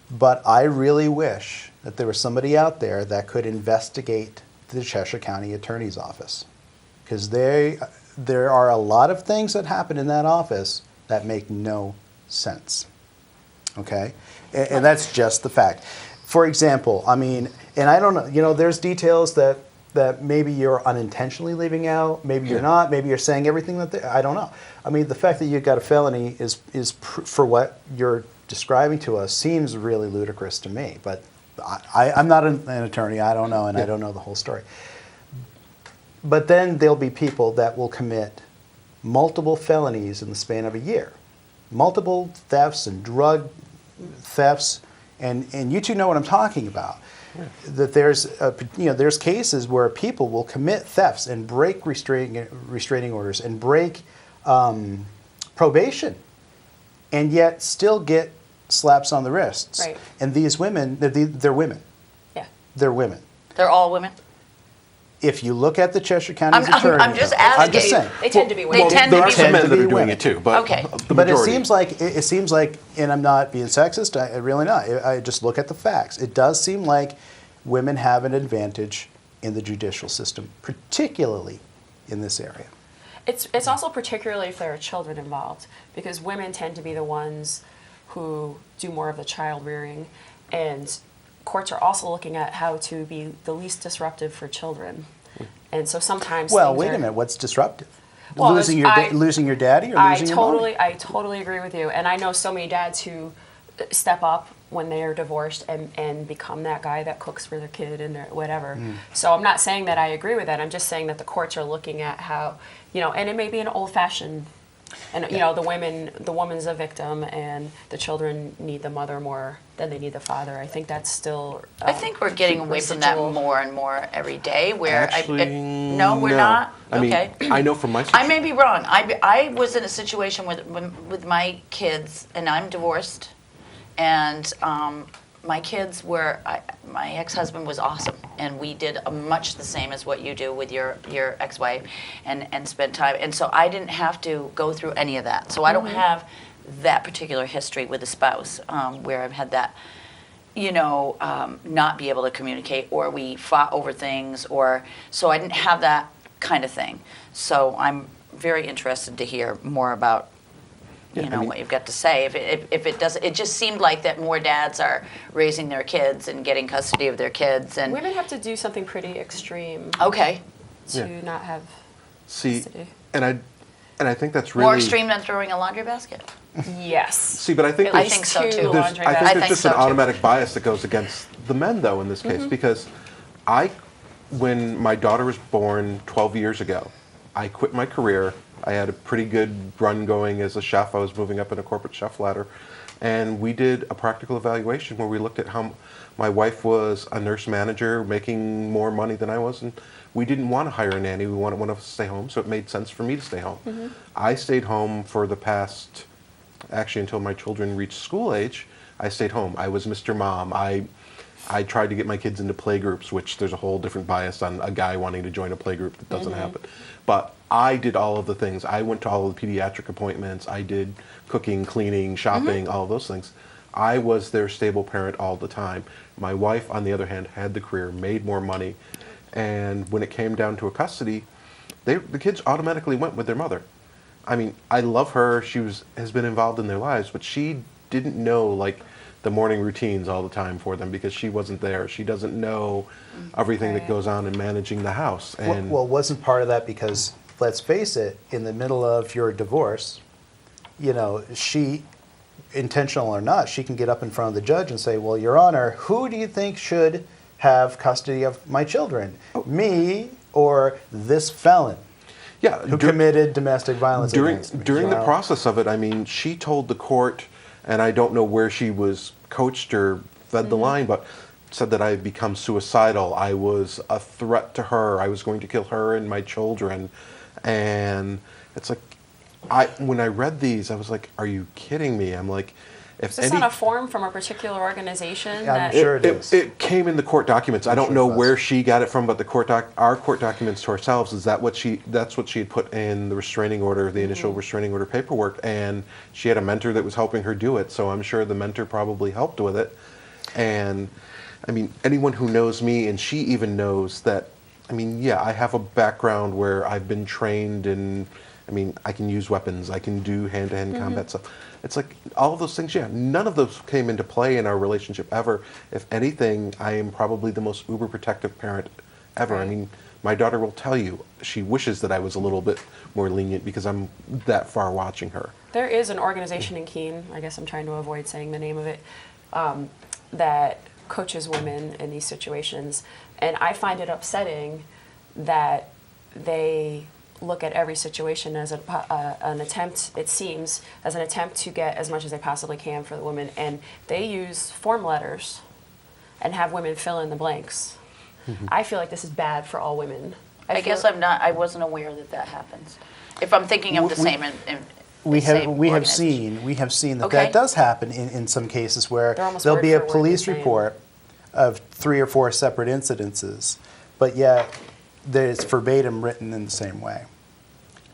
Speaker 3: but I really wish that there was somebody out there that could investigate the Cheshire County Attorney's Office, because there are a lot of things that happen in that office that make no sense, okay? And that's just the fact. For example, I mean, and I don't know, you know, there's details that maybe you're unintentionally leaving out, maybe you're not, maybe you're saying everything I don't know. I mean, the fact that you've got a felony is for what you're describing to us seems really ludicrous to me. But I'm not an attorney. I don't know, and I don't know the whole story. But then there'll be people that will commit multiple felonies in the span of a year, multiple thefts and drug thefts, and you two know what I'm talking about. Yeah. That there's cases where people will commit thefts and break restraining orders and break probation, and yet still get slaps on the wrists.
Speaker 2: Right.
Speaker 3: And these women, they're women.
Speaker 2: Yeah.
Speaker 3: They're women.
Speaker 5: They're all women?
Speaker 3: If you look at the Cheshire County's attorney,
Speaker 5: I'm just asking.
Speaker 3: I'm just saying.
Speaker 2: They tend to be women.
Speaker 5: They tend to
Speaker 4: there are
Speaker 5: be
Speaker 4: some
Speaker 5: women.
Speaker 4: men that are doing
Speaker 3: women.
Speaker 4: it too, but
Speaker 5: Okay.
Speaker 4: the
Speaker 3: But
Speaker 4: majority.
Speaker 3: it seems like, and I'm not being sexist. I really not. I just look at the facts. It does seem like women have an advantage in the judicial system, particularly in this area.
Speaker 2: It's also particularly if there are children involved, because women tend to be the ones who do more of the child rearing, and courts are also looking at how to be the least disruptive for children. And so sometimes
Speaker 3: Wait a minute. What's disruptive?
Speaker 2: Well,
Speaker 3: losing your daddy or losing your mommy?
Speaker 2: I totally agree with you, and I know so many dads who step up when they are divorced and become that guy that cooks for their kid and whatever. So I'm not saying that I agree with that. I'm just saying that the courts are looking at how, and it may be an old-fashioned, and the woman's a victim, and the children need the mother more than they need the father. I think that's still.
Speaker 5: I think we're getting away from that more and more every day. Where
Speaker 4: Actually,
Speaker 5: no, we're not.
Speaker 4: I mean,
Speaker 5: Okay.
Speaker 4: I know from my
Speaker 5: I may be wrong. I was in a situation with my kids, and I'm divorced, and my kids were, my ex-husband was awesome, and we did much the same as what you do with your ex-wife, and spent time. And so I didn't have to go through any of that. So I don't have that particular history with a spouse where I've had that, not be able to communicate, or we fought over things, so I didn't have that kind of thing. So I'm very interested to hear more about what you've got to say. If it does, it just seemed like that more dads are raising their kids and getting custody of their kids, and
Speaker 2: women have to do something pretty extreme.
Speaker 5: Okay.
Speaker 2: To not have custody.
Speaker 4: and I think that's really
Speaker 5: More extreme than throwing a laundry basket.
Speaker 2: Yes.
Speaker 4: See, but I think
Speaker 5: I think so too.
Speaker 4: I think
Speaker 5: I
Speaker 4: there's
Speaker 5: think
Speaker 4: just
Speaker 5: so
Speaker 4: an
Speaker 5: too.
Speaker 4: automatic bias that goes against the men, though, in this case, because when my daughter was born 12 years ago, I quit my career. I had a pretty good run going as a chef. I was moving up in a corporate chef ladder. And we did a practical evaluation where we looked at how my wife was a nurse manager making more money than I was. And we didn't want to hire a nanny. We wanted one of us to stay home. So it made sense for me to stay home. I stayed home for the past, actually until my children reached school age, I stayed home. I was Mr. Mom. I tried to get my kids into playgroups, which there's a whole different bias on a guy wanting to join a playgroup that doesn't happen. But I did all of the things. I went to all of the pediatric appointments. I did cooking, cleaning, shopping, all of those things. I was their stable parent all the time. My wife, on the other hand, had the career, made more money. And when it came down to a custody, the kids automatically went with their mother. I mean, I love her. She has been involved in their lives, but she didn't know, the morning routines all the time for them because she wasn't there. She doesn't know everything that goes on in managing the house. And
Speaker 3: Well, wasn't part of that because, let's face it, in the middle of your divorce, she, intentional or not, she can get up in front of the judge and say, well, Your Honor, who do you think should have custody of my children? Me or this felon?
Speaker 4: Yeah,
Speaker 3: who committed domestic violence against me?
Speaker 4: During the process of it, I mean, she told the court, and I don't know where she was coached or fed the line, but said that I had become suicidal. I was a threat to her. I was going to kill her and my children. And it's like, when I read these, I was like, are you kidding me? I'm like,
Speaker 2: Is this on a form from a particular organization?
Speaker 3: Yeah, I'm sure it is.
Speaker 4: It came in the court documents. I don't know where she got it from, but our court documents to ourselves is that's what she had put in the restraining order, the initial restraining order paperwork, and she had a mentor that was helping her do it. So I'm sure the mentor probably helped with it. And I mean, anyone who knows me, and she even knows that. I mean, yeah, I have a background where I've been trained in. I mean, I can use weapons. I can do hand-to-hand combat stuff. It's like all of those things, none of those came into play in our relationship ever. If anything, I am probably the most uber protective parent ever. I mean, My daughter will tell you she wishes that I was a little bit more lenient because I'm that far watching her.
Speaker 2: There is an organization in Keene, I guess I'm trying to avoid saying the name of it, that coaches women in these situations. And I find it upsetting that they look at every situation as an attempt, it seems, as an attempt to get as much as they possibly can for the women. And they use form letters and have women fill in the blanks. I feel like this is bad for all women.
Speaker 5: I guess I wasn't aware that happens. If I'm thinking of the same
Speaker 3: we have seen that
Speaker 5: Okay.
Speaker 3: that does happen in some cases where
Speaker 2: They're almost
Speaker 3: there'll be a
Speaker 2: word for word the
Speaker 3: police
Speaker 2: same.
Speaker 3: report of 3 or 4 separate incidences, but yet it's verbatim written in the same way.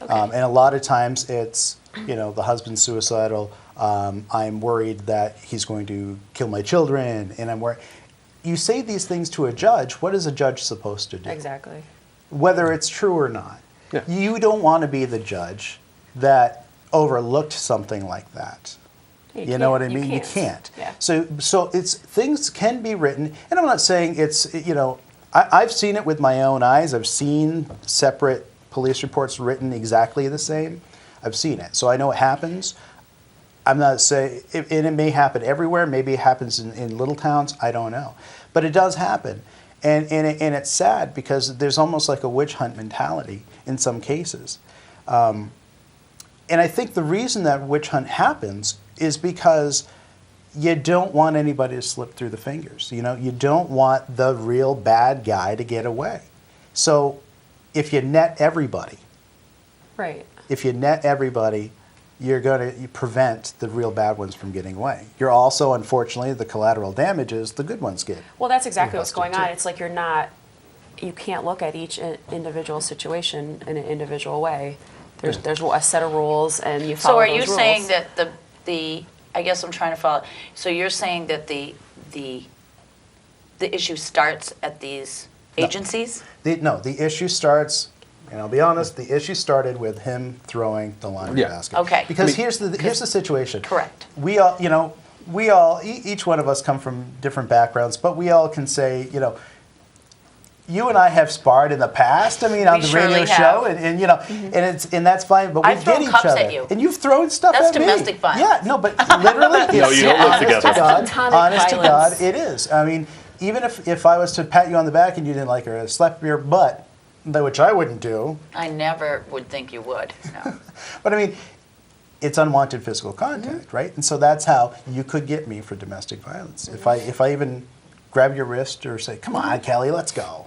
Speaker 3: And a lot of times it's, the husband's suicidal, I'm worried that he's going to kill my children, and I'm worried. You say these things to a judge, what is a judge supposed to do?
Speaker 2: Exactly.
Speaker 3: Whether it's true or not.
Speaker 4: Yeah.
Speaker 3: You don't want to be the judge that overlooked something like that. You know what I mean? You can't.
Speaker 2: Yeah.
Speaker 3: So it's things can be written, and I'm not saying it's I've seen it with my own eyes. I've seen separate police reports written exactly the same. I've seen it, so I know it happens. I'm not saying, and it may happen everywhere. Maybe it happens in little towns. I don't know, but it does happen, and it's sad because there's almost like a witch hunt mentality in some cases. And I think the reason that witch hunt happens is because you don't want anybody to slip through the fingers. You don't want the real bad guy to get away. So if you net everybody,
Speaker 2: Right.
Speaker 3: you're going to prevent the real bad ones from getting away. You're also, unfortunately, the collateral damages, the good ones get.
Speaker 2: Well, that's exactly what's going on.
Speaker 3: too.
Speaker 2: It's like you can't look at each individual situation in an individual way. There's a set of rules, and you follow
Speaker 5: So are
Speaker 2: those
Speaker 5: you
Speaker 2: rules.
Speaker 5: saying that the I guess I'm trying to follow. So you're saying that the issue starts at these agencies?
Speaker 3: The issue starts, and I'll be honest, the issue started with him throwing the laundry basket.
Speaker 5: Okay.
Speaker 3: Because here's the situation.
Speaker 5: Correct.
Speaker 3: We all, each one of us come from different backgrounds, but we all can say, you and I have sparred in the past. I mean, on
Speaker 5: We
Speaker 3: the radio
Speaker 5: surely
Speaker 3: show,
Speaker 5: have.
Speaker 3: and that's fine. But we
Speaker 5: I've thrown
Speaker 3: get each
Speaker 5: cups
Speaker 3: other,
Speaker 5: at you.
Speaker 3: and you've thrown stuff
Speaker 5: That's
Speaker 3: at me.
Speaker 5: domestic violence.
Speaker 3: Yeah, no, but literally,
Speaker 1: No, you don't live
Speaker 3: honest
Speaker 1: together.
Speaker 3: to God,
Speaker 2: Platonic
Speaker 3: honest to
Speaker 2: violence.
Speaker 3: God, it is. I mean, even if I was to pat you on the back and you didn't like her, slap your butt, which I wouldn't do.
Speaker 5: I never would think you would. No.
Speaker 3: But I mean, it's unwanted physical contact, right? And so that's how you could get me for domestic violence. If I even grab your wrist or say, "Come on, Kelly, let's go.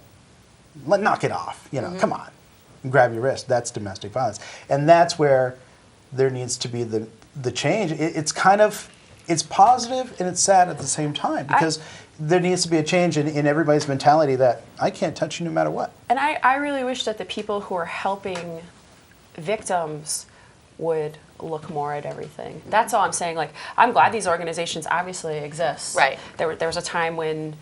Speaker 3: Knock it off." Come on, and grab your wrist. That's domestic violence, and that's where there needs to be the change. It's positive and it's sad at the same time because there needs to be a change in everybody's mentality that I can't touch you no matter what.
Speaker 2: And I really wish that the people who are helping victims would look more at everything. That's all I'm saying. Like, I'm glad these organizations obviously exist.
Speaker 5: Right.
Speaker 2: There was a time when,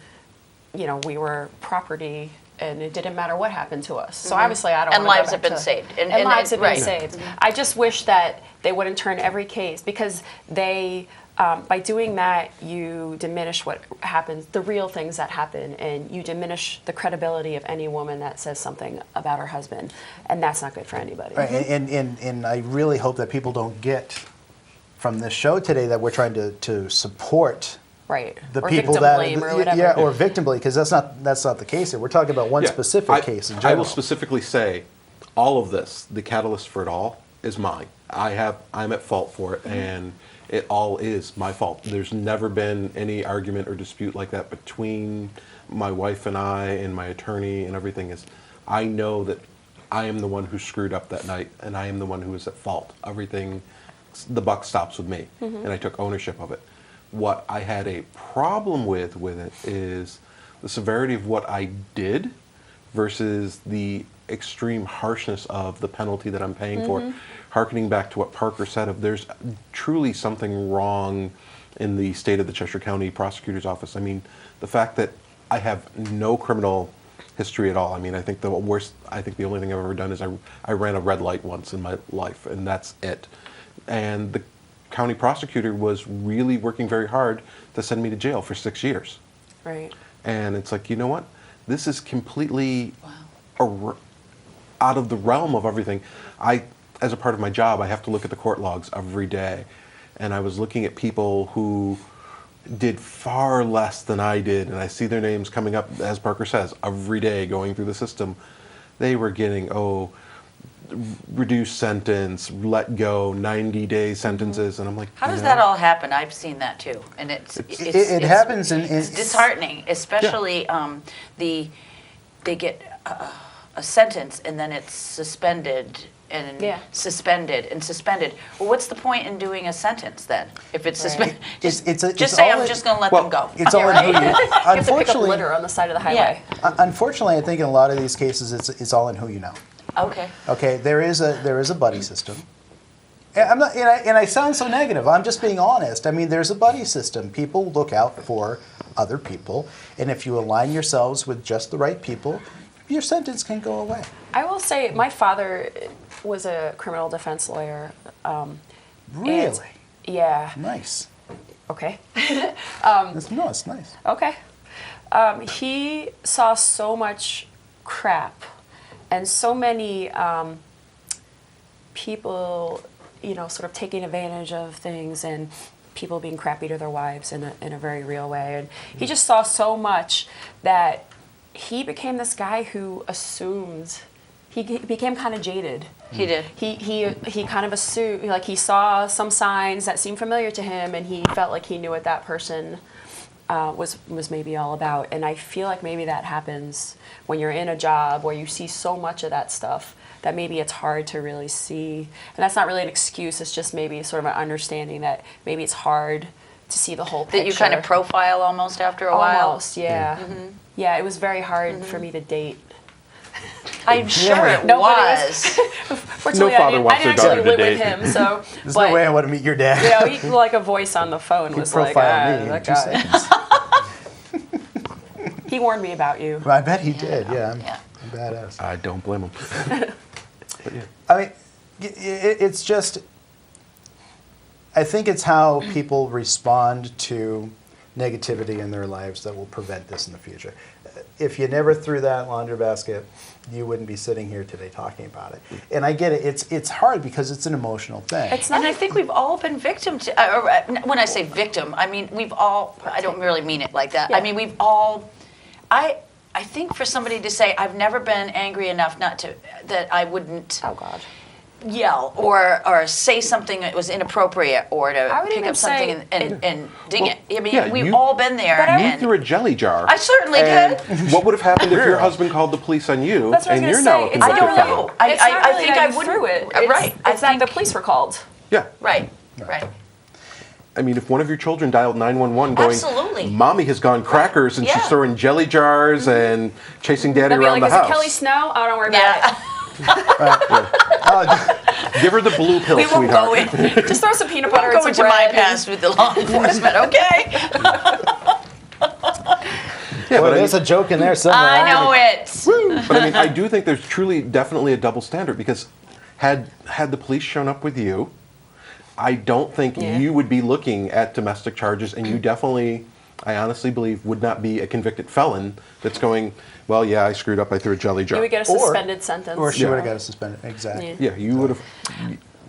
Speaker 2: we were property and it didn't matter what happened to us. So obviously I don't
Speaker 5: And
Speaker 2: wanna go
Speaker 5: lives have
Speaker 2: back
Speaker 5: been
Speaker 2: to-
Speaker 5: saved.
Speaker 2: And
Speaker 5: And
Speaker 2: lives have been
Speaker 5: right.
Speaker 2: saved. I just wish that they wouldn't turn every case because they, by doing that, you diminish what happens, the real things that happen, and you diminish the credibility of any woman that says something about her husband, and that's not good for anybody.
Speaker 3: Right, and I really hope that people don't get from this show today that we're trying to support
Speaker 2: Right.
Speaker 3: the
Speaker 2: or
Speaker 3: people
Speaker 2: victim
Speaker 3: that
Speaker 2: blame or whatever.
Speaker 3: yeah, or victim blame, because that's not the case here. We're talking about one
Speaker 4: Yeah,
Speaker 3: specific case in
Speaker 4: I
Speaker 3: general.
Speaker 4: will specifically say, all of this, the catalyst for it all, is mine. I'm at fault for it, and it all is my fault. There's never been any argument or dispute like that between my wife and I and my attorney and everything. I know that I am the one who screwed up that night, and I am the one who is at fault. Everything, the buck stops with me, and I took ownership of it. What I had a problem with it is the severity of what I did versus the extreme harshness of the penalty that I'm paying for. Harkening back to what Parker said, of there's truly something wrong in the state of the Cheshire County Prosecutor's Office. I mean, the fact that I have no criminal history at all. I mean, I think the only thing I've ever done is I ran a red light once in my life, and that's it. And the county prosecutor was really working very hard to send me to jail for 6 years.
Speaker 2: Right.
Speaker 4: And it's like, you know what? This is completely out of the realm of everything. As a part of my job, I have to look at the court logs every day. And I was looking at people who did far less than I did, and I see their names coming up, as Parker says, every day going through the system. They were getting, reduced sentence, let go, 90-day sentences, and I'm like,
Speaker 5: how does that all happen? I've seen that too, and
Speaker 3: it happens in
Speaker 5: it's disheartening, especially they get a sentence and then it's suspended and suspended and suspended. Well, what's the point in doing a sentence then if it's suspended? Just say I'm just going to let them go.
Speaker 3: It's all in who you.
Speaker 2: You have to pick up
Speaker 3: Unfortunately,
Speaker 2: litter on the side of the highway.
Speaker 3: unfortunately, I think in a lot of these cases, it's all in who you know.
Speaker 5: Okay.
Speaker 3: Okay, there is a buddy system. And I'm not, and I sound so negative. I'm just being honest. I mean, there's a buddy system. People look out for other people, and if you align yourselves with just the right people, your sentence can go away.
Speaker 2: I will say, my father was a criminal defense lawyer.
Speaker 3: Really?
Speaker 2: Yeah.
Speaker 3: Nice.
Speaker 2: Okay.
Speaker 3: It's nice.
Speaker 2: Okay. He saw so much crap and so many people, sort of taking advantage of things and people being crappy to their wives in a very real way. And he just saw so much that he became this guy who assumed. He became kind of jaded.
Speaker 5: He did.
Speaker 2: He kind of assumed, like he saw some signs that seemed familiar to him, and he felt like he knew what that person was maybe all about. And I feel like maybe that happens when you're in a job where you see so much of that stuff that maybe it's hard to really see. And that's not really an excuse. It's just maybe sort of an understanding that maybe it's hard to see the whole picture.
Speaker 5: That you kind of profile almost after a while.
Speaker 2: Almost, yeah. Mm-hmm. Yeah, it was very hard for me to date.
Speaker 5: I'm sure it was.
Speaker 2: Fortunately,
Speaker 4: No father
Speaker 2: I
Speaker 4: wants
Speaker 2: didn't
Speaker 4: their
Speaker 2: actually
Speaker 4: daughter to
Speaker 2: live
Speaker 4: date.
Speaker 2: with him, so.
Speaker 3: There's no way I want to meet your dad.
Speaker 2: He, like a voice on the phone was like,
Speaker 3: profile me in
Speaker 2: that
Speaker 3: 2
Speaker 2: guy.
Speaker 3: seconds.
Speaker 2: He warned me about you.
Speaker 3: I bet he did. Yeah, I'm badass.
Speaker 4: I don't blame him. But yeah.
Speaker 3: I mean, it's just. I think it's how people respond to negativity in their lives that will prevent this in the future. If you never threw that laundry basket, you wouldn't be sitting here today talking about it. And I get it. It's hard because it's an emotional thing.
Speaker 5: And I think we've all been victim to, when I say victim, I mean, we've all, I don't really mean it like that.
Speaker 2: Yeah.
Speaker 5: I mean, we've all, I think for somebody to say, I've never been angry enough that I wouldn't
Speaker 2: Oh, God.
Speaker 5: yell or say something that was inappropriate or to pick up something and ding it. I mean, we've all been there.
Speaker 4: You threw a jelly jar.
Speaker 5: I certainly did.
Speaker 4: What would have happened if your husband called the police on you
Speaker 2: That's what
Speaker 4: and
Speaker 2: I was
Speaker 4: you're
Speaker 2: gonna
Speaker 4: now a
Speaker 2: say.
Speaker 4: convicted
Speaker 5: I don't
Speaker 4: felon?
Speaker 5: know.
Speaker 2: I
Speaker 5: think I would
Speaker 2: threw it.
Speaker 5: Right.
Speaker 2: It's that the police were called.
Speaker 4: Yeah.
Speaker 5: Right.
Speaker 4: I mean, if one of your children dialed 911 going,
Speaker 5: Absolutely.
Speaker 4: Mommy has gone crackers and she's
Speaker 5: Yeah.
Speaker 4: throwing jelly jars and chasing Daddy
Speaker 2: They'd be
Speaker 4: around
Speaker 2: like,
Speaker 4: the
Speaker 2: is
Speaker 4: house.
Speaker 2: it Kelly Snow? Oh, don't worry about it.
Speaker 4: Give her the blue pill,
Speaker 5: We won't go
Speaker 4: sweetheart.
Speaker 5: in.
Speaker 2: Just throw some peanut butter and
Speaker 5: Go
Speaker 2: some
Speaker 5: into my
Speaker 2: bread.
Speaker 5: past with the law enforcement, okay?
Speaker 4: Yeah,
Speaker 3: Well,
Speaker 4: but
Speaker 3: there's a joke in there somewhere.
Speaker 5: I know it.
Speaker 4: But I mean, I do think there's truly, definitely a double standard because had the police shown up with you, I don't think you would be looking at domestic charges, and you definitely, I honestly believe, would not be a convicted felon that's going, well, yeah, I screwed up, I threw a jelly jar.
Speaker 2: You would get a suspended sentence.
Speaker 3: Or she would have got a suspended. Exactly.
Speaker 4: Yeah, you would have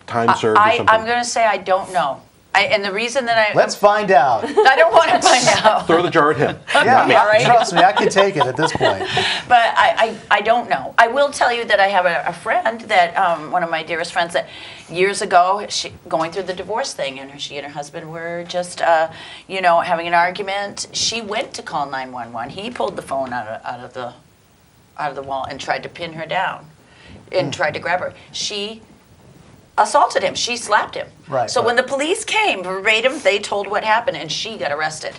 Speaker 4: time served or something.
Speaker 5: I'm going to say I don't know. And the reason that
Speaker 3: Let's find out.
Speaker 5: I don't want to find out,
Speaker 4: Throw the jar at him.
Speaker 3: Yeah,
Speaker 2: right?
Speaker 3: trust me, I can take it at this point.
Speaker 5: but I don't know. I will tell you that I have a friend that, one of my dearest friends that years ago, going through the divorce thing, and she and her husband were just, having an argument. She went to call 911. He pulled the phone out of the wall and tried to pin her down and tried to grab her. She assaulted him. She slapped him.
Speaker 3: Right,
Speaker 5: So
Speaker 3: right.
Speaker 5: when the police came verbatim, they told what happened, and she got arrested.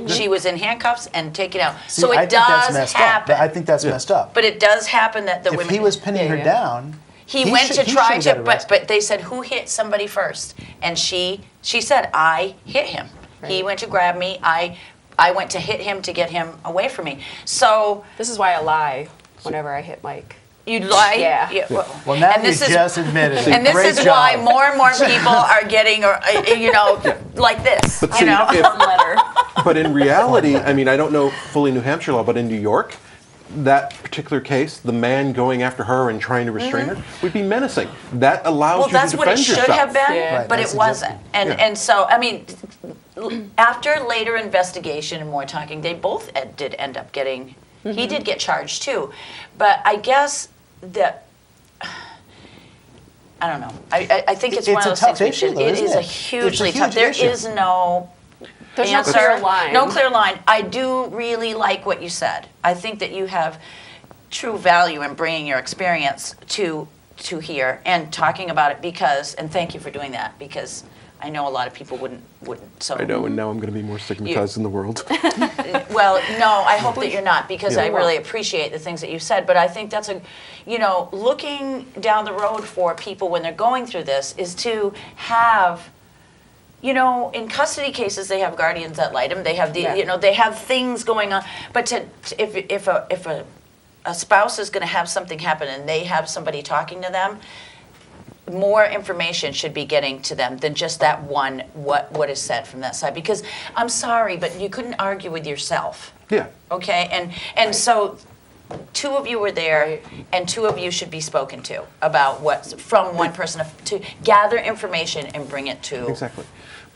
Speaker 5: She was in handcuffs and taken out.
Speaker 3: See,
Speaker 5: So
Speaker 3: I
Speaker 5: it
Speaker 3: think that's
Speaker 5: does
Speaker 3: messed
Speaker 5: happen.
Speaker 3: up. I think that's messed up.
Speaker 5: But it does happen that the
Speaker 3: If
Speaker 5: women.
Speaker 3: he was pinning her down,
Speaker 5: He went to
Speaker 3: he
Speaker 5: try
Speaker 3: should've
Speaker 5: to,
Speaker 3: got
Speaker 5: but
Speaker 3: arrested.
Speaker 5: they said who hit somebody first, and she said I hit him. He went to grab me. I went to hit him to get him away from me. So
Speaker 2: This is why I lie whenever I hit Mike.
Speaker 5: you lie.
Speaker 2: Yeah.
Speaker 3: well, now
Speaker 5: and
Speaker 3: you
Speaker 5: this is-
Speaker 3: just admitted it.
Speaker 5: And this
Speaker 3: Great
Speaker 5: is
Speaker 3: job.
Speaker 5: why more and more people are getting, like this.
Speaker 4: But see,
Speaker 2: Letter.
Speaker 4: but in reality, I mean, I don't know fully New Hampshire law, but in New York, that particular case, the man going after her and trying to restrain her would be menacing. That allows you to defend yourself.
Speaker 5: Well, that's what it should have been,
Speaker 2: Yeah.
Speaker 5: but
Speaker 3: Right,
Speaker 5: it wasn't. And so, I mean, after later investigation and more talking, they both did end up getting, he did get charged too. But I guess that, I don't know. I think it's one of those things. It is a hugely tough. There is no
Speaker 2: There's
Speaker 5: answer.
Speaker 2: no clear line.
Speaker 5: No clear line. I do really like what you said. I think that you have true value in bringing your experience to here and talking about it because, and thank you for doing that, because I know a lot of people wouldn't. So
Speaker 4: I know, and now I'm going to be more stigmatized in the world.
Speaker 5: well, no, I hope that you're not, because
Speaker 4: Yeah.
Speaker 5: I really appreciate the things that you said. But I think that's looking down the road for people when they're going through this is to have, in custody cases they have guardians that light them. They have they have things going on. But if a spouse is going to have something happen and they have somebody talking to them, more information should be getting to them than just that one, what is said from that side. Because I'm sorry, but you couldn't argue with yourself.
Speaker 4: Yeah.
Speaker 5: Okay? And so two of you were there, and two of you should be spoken to about from one person to gather information and bring it to.
Speaker 4: Exactly.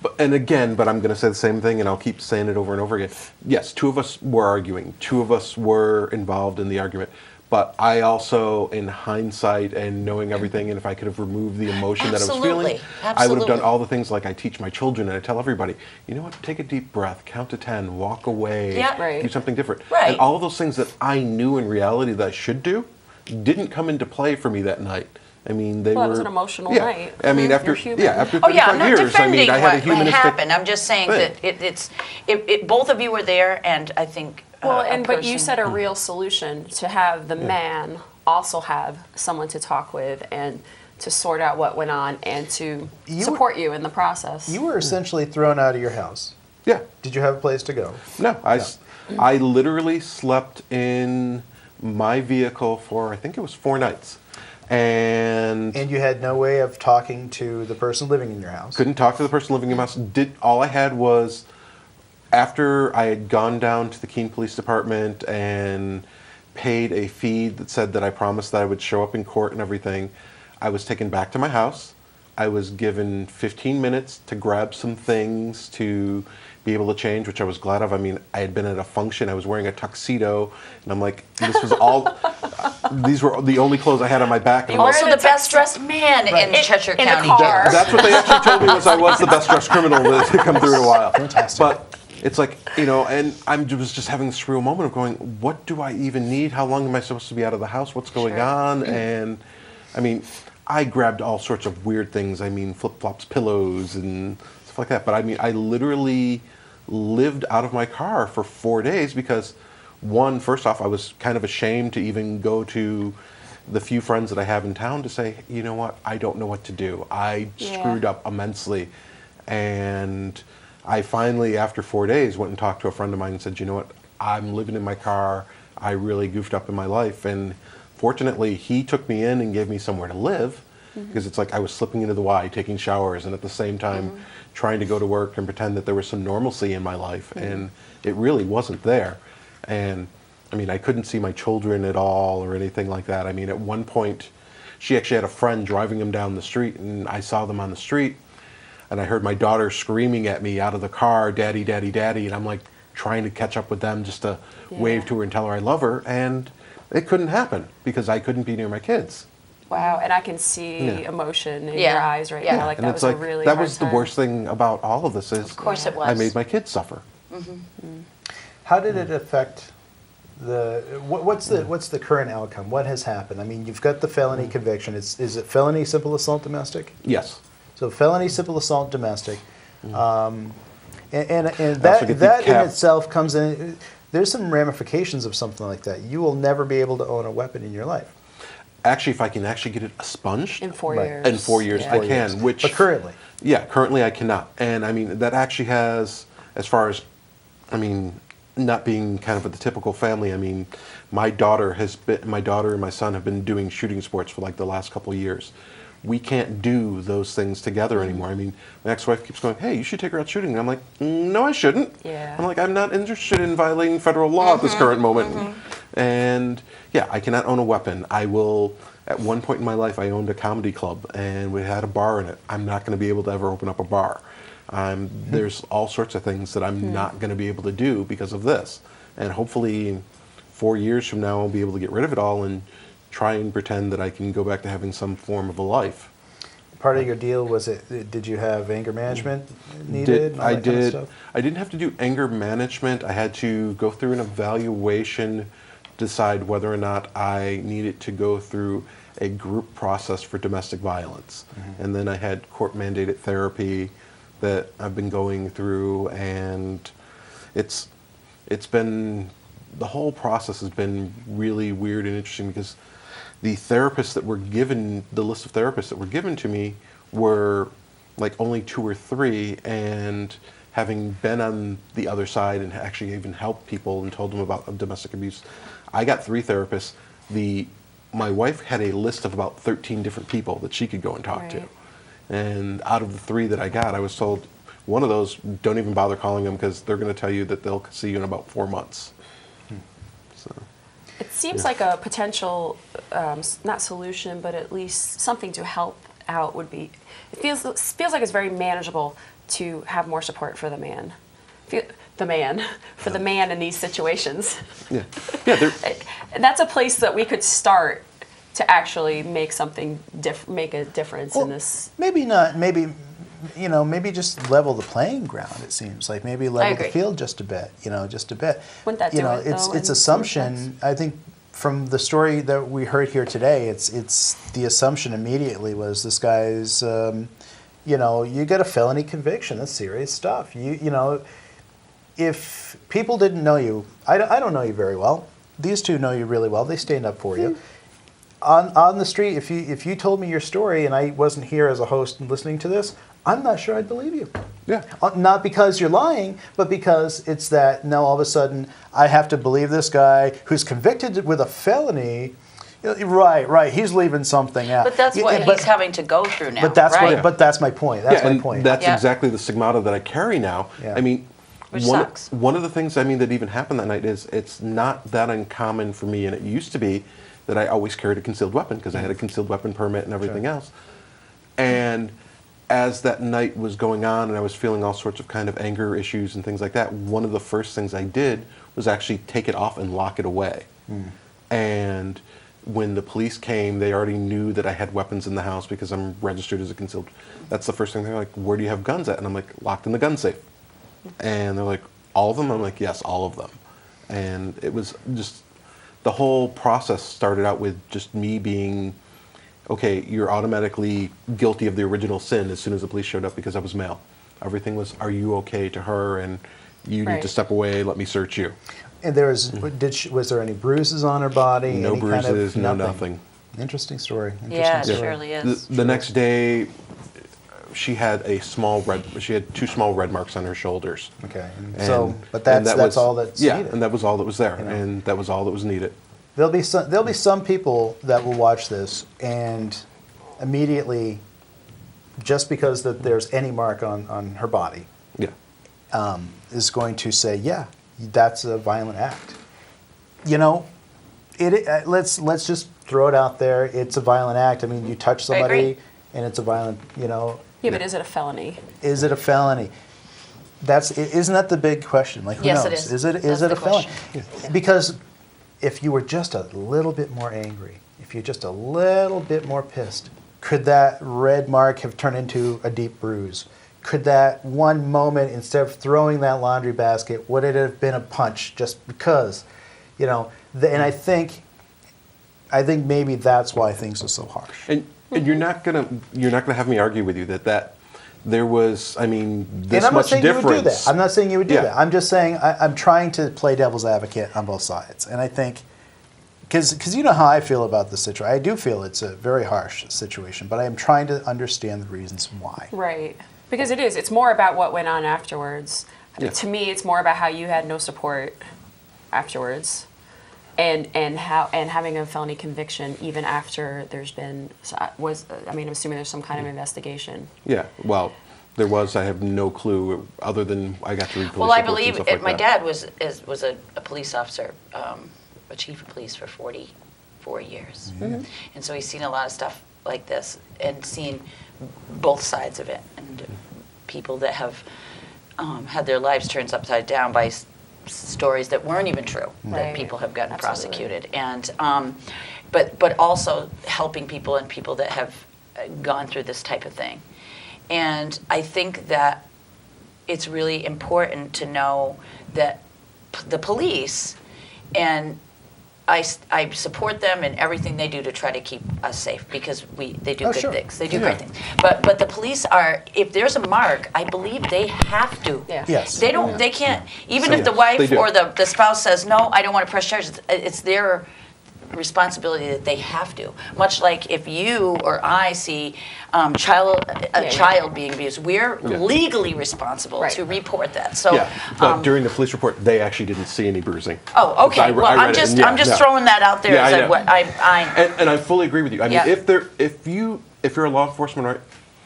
Speaker 4: But I'm going to say the same thing, and I'll keep saying it over and over again. Yes, two of us were arguing. Two of us were involved in the argument. But I also, in hindsight and knowing everything, and if I could have removed the emotion that I was feeling, I would have done all the things like I teach my children and I tell everybody, you know what, take a deep breath, count to 10, walk away, do something different.
Speaker 5: Right.
Speaker 4: And all of those things that I knew in reality that I should do didn't come into play for me that night. I mean, they were.
Speaker 2: It was an emotional night.
Speaker 4: I mean, after
Speaker 2: You're human.
Speaker 4: after
Speaker 5: Oh yeah,
Speaker 4: 35
Speaker 5: I'm not
Speaker 4: years, I
Speaker 5: defending
Speaker 4: mean, I had a
Speaker 5: what
Speaker 4: humanistic
Speaker 5: happened. I'm just saying
Speaker 4: thing.
Speaker 5: that both of you were there, and I think.
Speaker 2: But you said a real solution to have the man also have someone to talk with and to sort out what went on and to support you in the process.
Speaker 3: You were essentially thrown out of your house.
Speaker 4: Yeah.
Speaker 3: Did you have a place to go?
Speaker 4: No, I literally slept in my vehicle for, I think it was 4 nights. And
Speaker 3: you had no way of talking to the person living in your house.
Speaker 4: Couldn't talk to the person living in my house. All I had was, after I had gone down to the Keene Police Department and paid a fee that said that I promised that I would show up in court and everything, I was taken back to my house. I was given 15 minutes to grab some things to be able to change, which I was glad of. I mean, I had been at a function, I was wearing a tuxedo, and I'm like, this was all, these were the only clothes I had on my back. And
Speaker 5: You're also the best dressed man in Cheshire County.
Speaker 4: That's what they actually told me, was I was the best dressed criminal that had come through in a while.
Speaker 3: Fantastic.
Speaker 4: But it's like, and I was just having this real moment of going, what do I even need? How long am I supposed to be out of the house? What's going on? And I mean, I grabbed all sorts of weird things. I mean, flip-flops, pillows, and stuff like that. But I mean, I literally lived out of my car for 4 days because, first off, I was kind of ashamed to even go to the few friends that I have in town to say, you know what, I don't know what to do. I screwed up immensely. And I finally, after 4 days, went and talked to a friend of mine and said, you know what, I'm living in my car. I really goofed up in my life. And fortunately, he took me in and gave me somewhere to live, because it's like I was slipping into the Y, taking showers, and at the same time trying to go to work and pretend that there was some normalcy in my life. And it really wasn't there. And I mean, I couldn't see my children at all or anything like that. I mean, at one point, she actually had a friend driving them down the street, and I saw them on the street. And I heard my daughter screaming at me out of the car, "Daddy, Daddy, Daddy." And I'm like trying to catch up with them just to wave to her and tell her I love her. And it couldn't happen because I couldn't be near my kids.
Speaker 2: Wow, and I can see emotion in your eyes right now. Like
Speaker 4: and
Speaker 2: that was a really
Speaker 4: that
Speaker 2: hard
Speaker 4: was the
Speaker 2: time.
Speaker 4: worst thing about all of this is,
Speaker 5: of course it was.
Speaker 4: I made my kids suffer.
Speaker 3: How did it affect what's the current outcome? What has happened? I mean, you've got the felony conviction. Is it felony simple assault domestic?
Speaker 4: Yes.
Speaker 3: So felony simple assault domestic, and that in itself comes in. There's some ramifications of something like that. You will never be able to own a weapon in your life.
Speaker 4: Actually, if I can actually get it expunged
Speaker 2: in 4 years.
Speaker 4: In 4 years, I can. Which,
Speaker 3: but currently,
Speaker 4: currently I cannot. And I mean, that actually has, as far as, I mean, not being kind of a typical family. I mean, my daughter and my son have been doing shooting sports for like the last couple of years. We can't do those things together anymore. I mean, my ex-wife keeps going, "Hey, you should take her out shooting." And I'm like, "No, I shouldn't."
Speaker 2: Yeah.
Speaker 4: I'm like, I'm not interested in violating federal law at this current moment. And yeah, I cannot own a weapon. I will, at one point in my life, I owned a comedy club and we had a bar in it. I'm not going to be able to ever open up a bar. There's all sorts of things that I'm not going to be able to do because of this. And hopefully 4 years from now, I'll be able to get rid of it all and try and pretend that I can go back to having some form of a life.
Speaker 3: Part of your deal was did you have anger management needed?
Speaker 4: I did. I didn't have to do anger management. I had to go through an evaluation, decide whether or not I needed to go through a group process for domestic violence. And then I had court-mandated therapy that I've been going through, and it's been, the whole process has been really weird and interesting because the therapists that were given, the list of therapists that were given to me were like only 2 or 3, and having been on the other side and actually even helped people and told them about domestic abuse, I got 3 therapists. My wife had a list of about 13 different people that she could go and talk to. And out of the 3 that I got, I was told, one of those, don't even bother calling them because they're going to tell you that they'll see you in about 4 months. So.
Speaker 2: It seems like a potential, not solution, but at least something to help out would be, it feels like it's very manageable to have more support for the man. The man in these situations.
Speaker 4: Yeah.
Speaker 2: And that's a place that we could start to actually make something, make a difference in this.
Speaker 3: Maybe not, maybe just level the playing ground, it seems. Like maybe level the field just a bit, just a bit.
Speaker 2: Wouldn't that do it, though,
Speaker 3: it's assumption, I think from the story that we heard here today, it's the assumption immediately was this guy's, you get a felony conviction, that's serious stuff. If people didn't know you, I don't know you very well. These 2 know you really well. They stand up for you. On the street, if you told me your story and I wasn't here as a host and listening to this, I'm not sure I'd believe you.
Speaker 4: Yeah.
Speaker 3: Not because you're lying, but because it's that now all of a sudden I have to believe this guy who's convicted with a felony. Right. He's leaving something out.
Speaker 5: But that's what he's having to go through now.
Speaker 3: But that's my point. That's my point.
Speaker 4: That's exactly the stigmata that I carry now.
Speaker 3: Yeah.
Speaker 4: I mean,
Speaker 5: which sucks.
Speaker 4: One of the things that even happened that night is it's not that uncommon for me, and it used to be that I always carried a concealed weapon because I had a concealed weapon permit and everything else. And as that night was going on and I was feeling all sorts of kind of anger issues and things like that, one of the first things I did was actually take it off and lock it away. And when the police came, they already knew that I had weapons in the house because I'm registered as a concealed. That's the first thing they're like, where do you have guns at? And I'm like, locked in the gun safe. And they're like, all of them? I'm like, yes, all of them. And it was just, the whole process started out with just me being, okay, you're automatically guilty of the original sin as soon as the police showed up because I was male. Everything was, are you okay to her? And you need to step away, let me search you.
Speaker 3: And was there any bruises on her body?
Speaker 4: No bruises, no nothing.
Speaker 3: Interesting story.
Speaker 5: Yeah, it surely is.
Speaker 4: The next day, she had 2 small red marks on her shoulders.
Speaker 3: Okay, but that's all that's needed.
Speaker 4: Yeah, and that was all that was there, and that was all that was needed.
Speaker 3: There'll be some people that will watch this and immediately, just because that there's any mark on her body, is going to say, yeah, that's a violent act. Let's just throw it out there. It's a violent act. I mean, you touch somebody, and it's a violent,
Speaker 2: Yeah, but is it a felony?
Speaker 3: Is it a felony? Isn't that the big question? Like, who knows?
Speaker 5: It is.
Speaker 3: Is it a felony? Because if you were just a little bit more angry, if you're just a little bit more pissed, could that red mark have turned into a deep bruise? Could that one moment, instead of throwing that laundry basket, would it have been a punch just because? And I think maybe that's why things are so harsh.
Speaker 4: And you're not gonna have me argue with you that there was, this
Speaker 3: and I'm not
Speaker 4: much
Speaker 3: saying
Speaker 4: difference.
Speaker 3: You would do that. I'm not saying you would do that. I'm just saying I'm trying to play devil's advocate on both sides. And I think, because you know how I feel about this situation. I do feel it's a very harsh situation, but I am trying to understand the reasons why.
Speaker 2: Right. Because it is. It's more about what went on afterwards.
Speaker 4: Yeah.
Speaker 2: To me, it's more about how you had no support afterwards. And having a felony conviction even after there's been I'm assuming there's some kind of investigation.
Speaker 4: Yeah, well, there was. I have no clue other than I got to read police
Speaker 5: Well, I
Speaker 4: reports and
Speaker 5: believe
Speaker 4: stuff like
Speaker 5: my
Speaker 4: that.
Speaker 5: dad was a police officer a chief of police for 44 years.
Speaker 2: Mm-hmm.
Speaker 5: And so he's seen a lot of stuff like this and seen both sides of it, and people that have had their lives turned upside down by stories that weren't even true, that
Speaker 2: Right.
Speaker 5: people have gotten
Speaker 2: Absolutely.
Speaker 5: prosecuted. And but also helping people and people that have gone through this type of thing. And I think that it's really important to know that the police, and I support them in everything they do to try to keep us safe, because they do good
Speaker 3: sure.
Speaker 5: things. They do great things. But the police are, if there's a mark, I believe they have to.
Speaker 2: Yeah.
Speaker 3: Yes.
Speaker 5: They don't. They can't. Even
Speaker 4: So,
Speaker 5: if the
Speaker 4: yes,
Speaker 5: wife
Speaker 4: they do.
Speaker 5: or the spouse says no, I don't want to press charges. It's their responsibility that they have to. Much like if you or I see a child being abused, we're legally responsible
Speaker 2: Right.
Speaker 5: to report that. So.
Speaker 4: Yeah, but during the police report, they actually didn't see any bruising.
Speaker 5: Oh, okay.
Speaker 4: I
Speaker 5: Well,
Speaker 4: read
Speaker 5: I'm
Speaker 4: it,
Speaker 5: just
Speaker 4: and
Speaker 5: I'm just throwing that out there.
Speaker 4: Yeah,
Speaker 5: as
Speaker 4: I know.
Speaker 5: what I
Speaker 4: And I fully agree with you. I mean,
Speaker 5: Yeah.
Speaker 4: if you're a law enforcement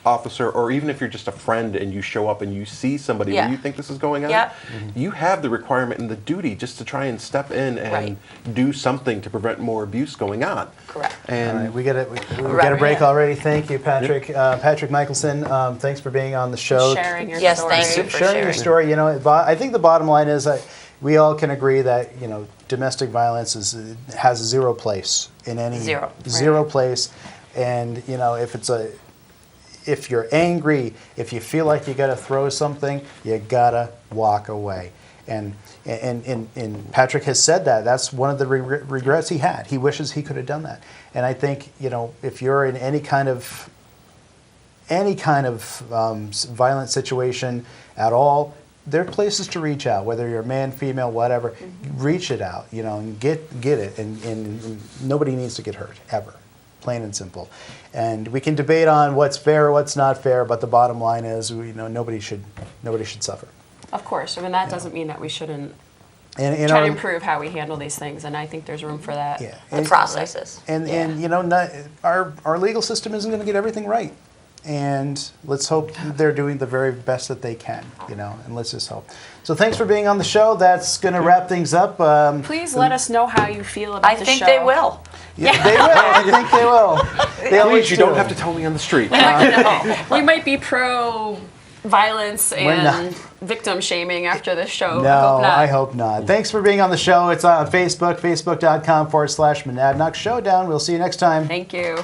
Speaker 4: officer, or even if you're just a friend and you show up and you see somebody
Speaker 5: Yeah.
Speaker 4: where you think this is going on,
Speaker 5: Yeah.
Speaker 4: you have the requirement and the duty just to try and step in and
Speaker 5: Right.
Speaker 4: do something to prevent more abuse going on.
Speaker 5: Correct.
Speaker 4: And
Speaker 3: All right, we got a
Speaker 5: Right.
Speaker 3: break already. Thank you, Patrick. Patrick Michelson, thanks for being on the show.
Speaker 2: Sharing your
Speaker 5: Yes,
Speaker 2: story.
Speaker 5: thank you for
Speaker 3: Sharing your story. You know, I think the bottom line is that we all can agree that, you know, domestic violence has zero place in any
Speaker 5: Zero.
Speaker 3: place. And, you know, if you're angry, if you feel like you got to throw something, you got to walk away. And Patrick has said that. That's one of the regrets he had. He wishes he could have done that. And I think, you know, if you're in any kind of violent situation at all, there are places to reach out, whether you're a man, female, whatever. Reach it out, you know, and get it. And nobody needs to get hurt, ever. Plain and simple. And we can debate on what's fair, what's not fair, but the bottom line is, you know, nobody should suffer.
Speaker 2: Of course. I mean, that doesn't mean that we shouldn't
Speaker 3: And
Speaker 2: try to improve how we handle these things, and I think there's room for that.
Speaker 3: yeah,
Speaker 5: The processes.
Speaker 3: and
Speaker 5: Yeah.
Speaker 3: you know, our legal system isn't going to get everything right, and let's hope they're doing the very best that they can, you know, and let's just hope. So thanks for being on the show. That's going to wrap things up.
Speaker 2: Please let us know how you feel about
Speaker 5: I
Speaker 2: the
Speaker 5: think
Speaker 2: show.
Speaker 5: they will.
Speaker 3: Yeah, they will. I think they will. They always
Speaker 4: please, you
Speaker 3: do.
Speaker 4: don't have to tell me on the street.
Speaker 2: We might be pro violence and
Speaker 3: not.
Speaker 2: victim shaming after this show.
Speaker 3: No,
Speaker 2: I hope not.
Speaker 3: Thanks for being on the show. It's on Facebook, facebook.com/Monadnock Showdown. We'll see you next time.
Speaker 2: Thank you.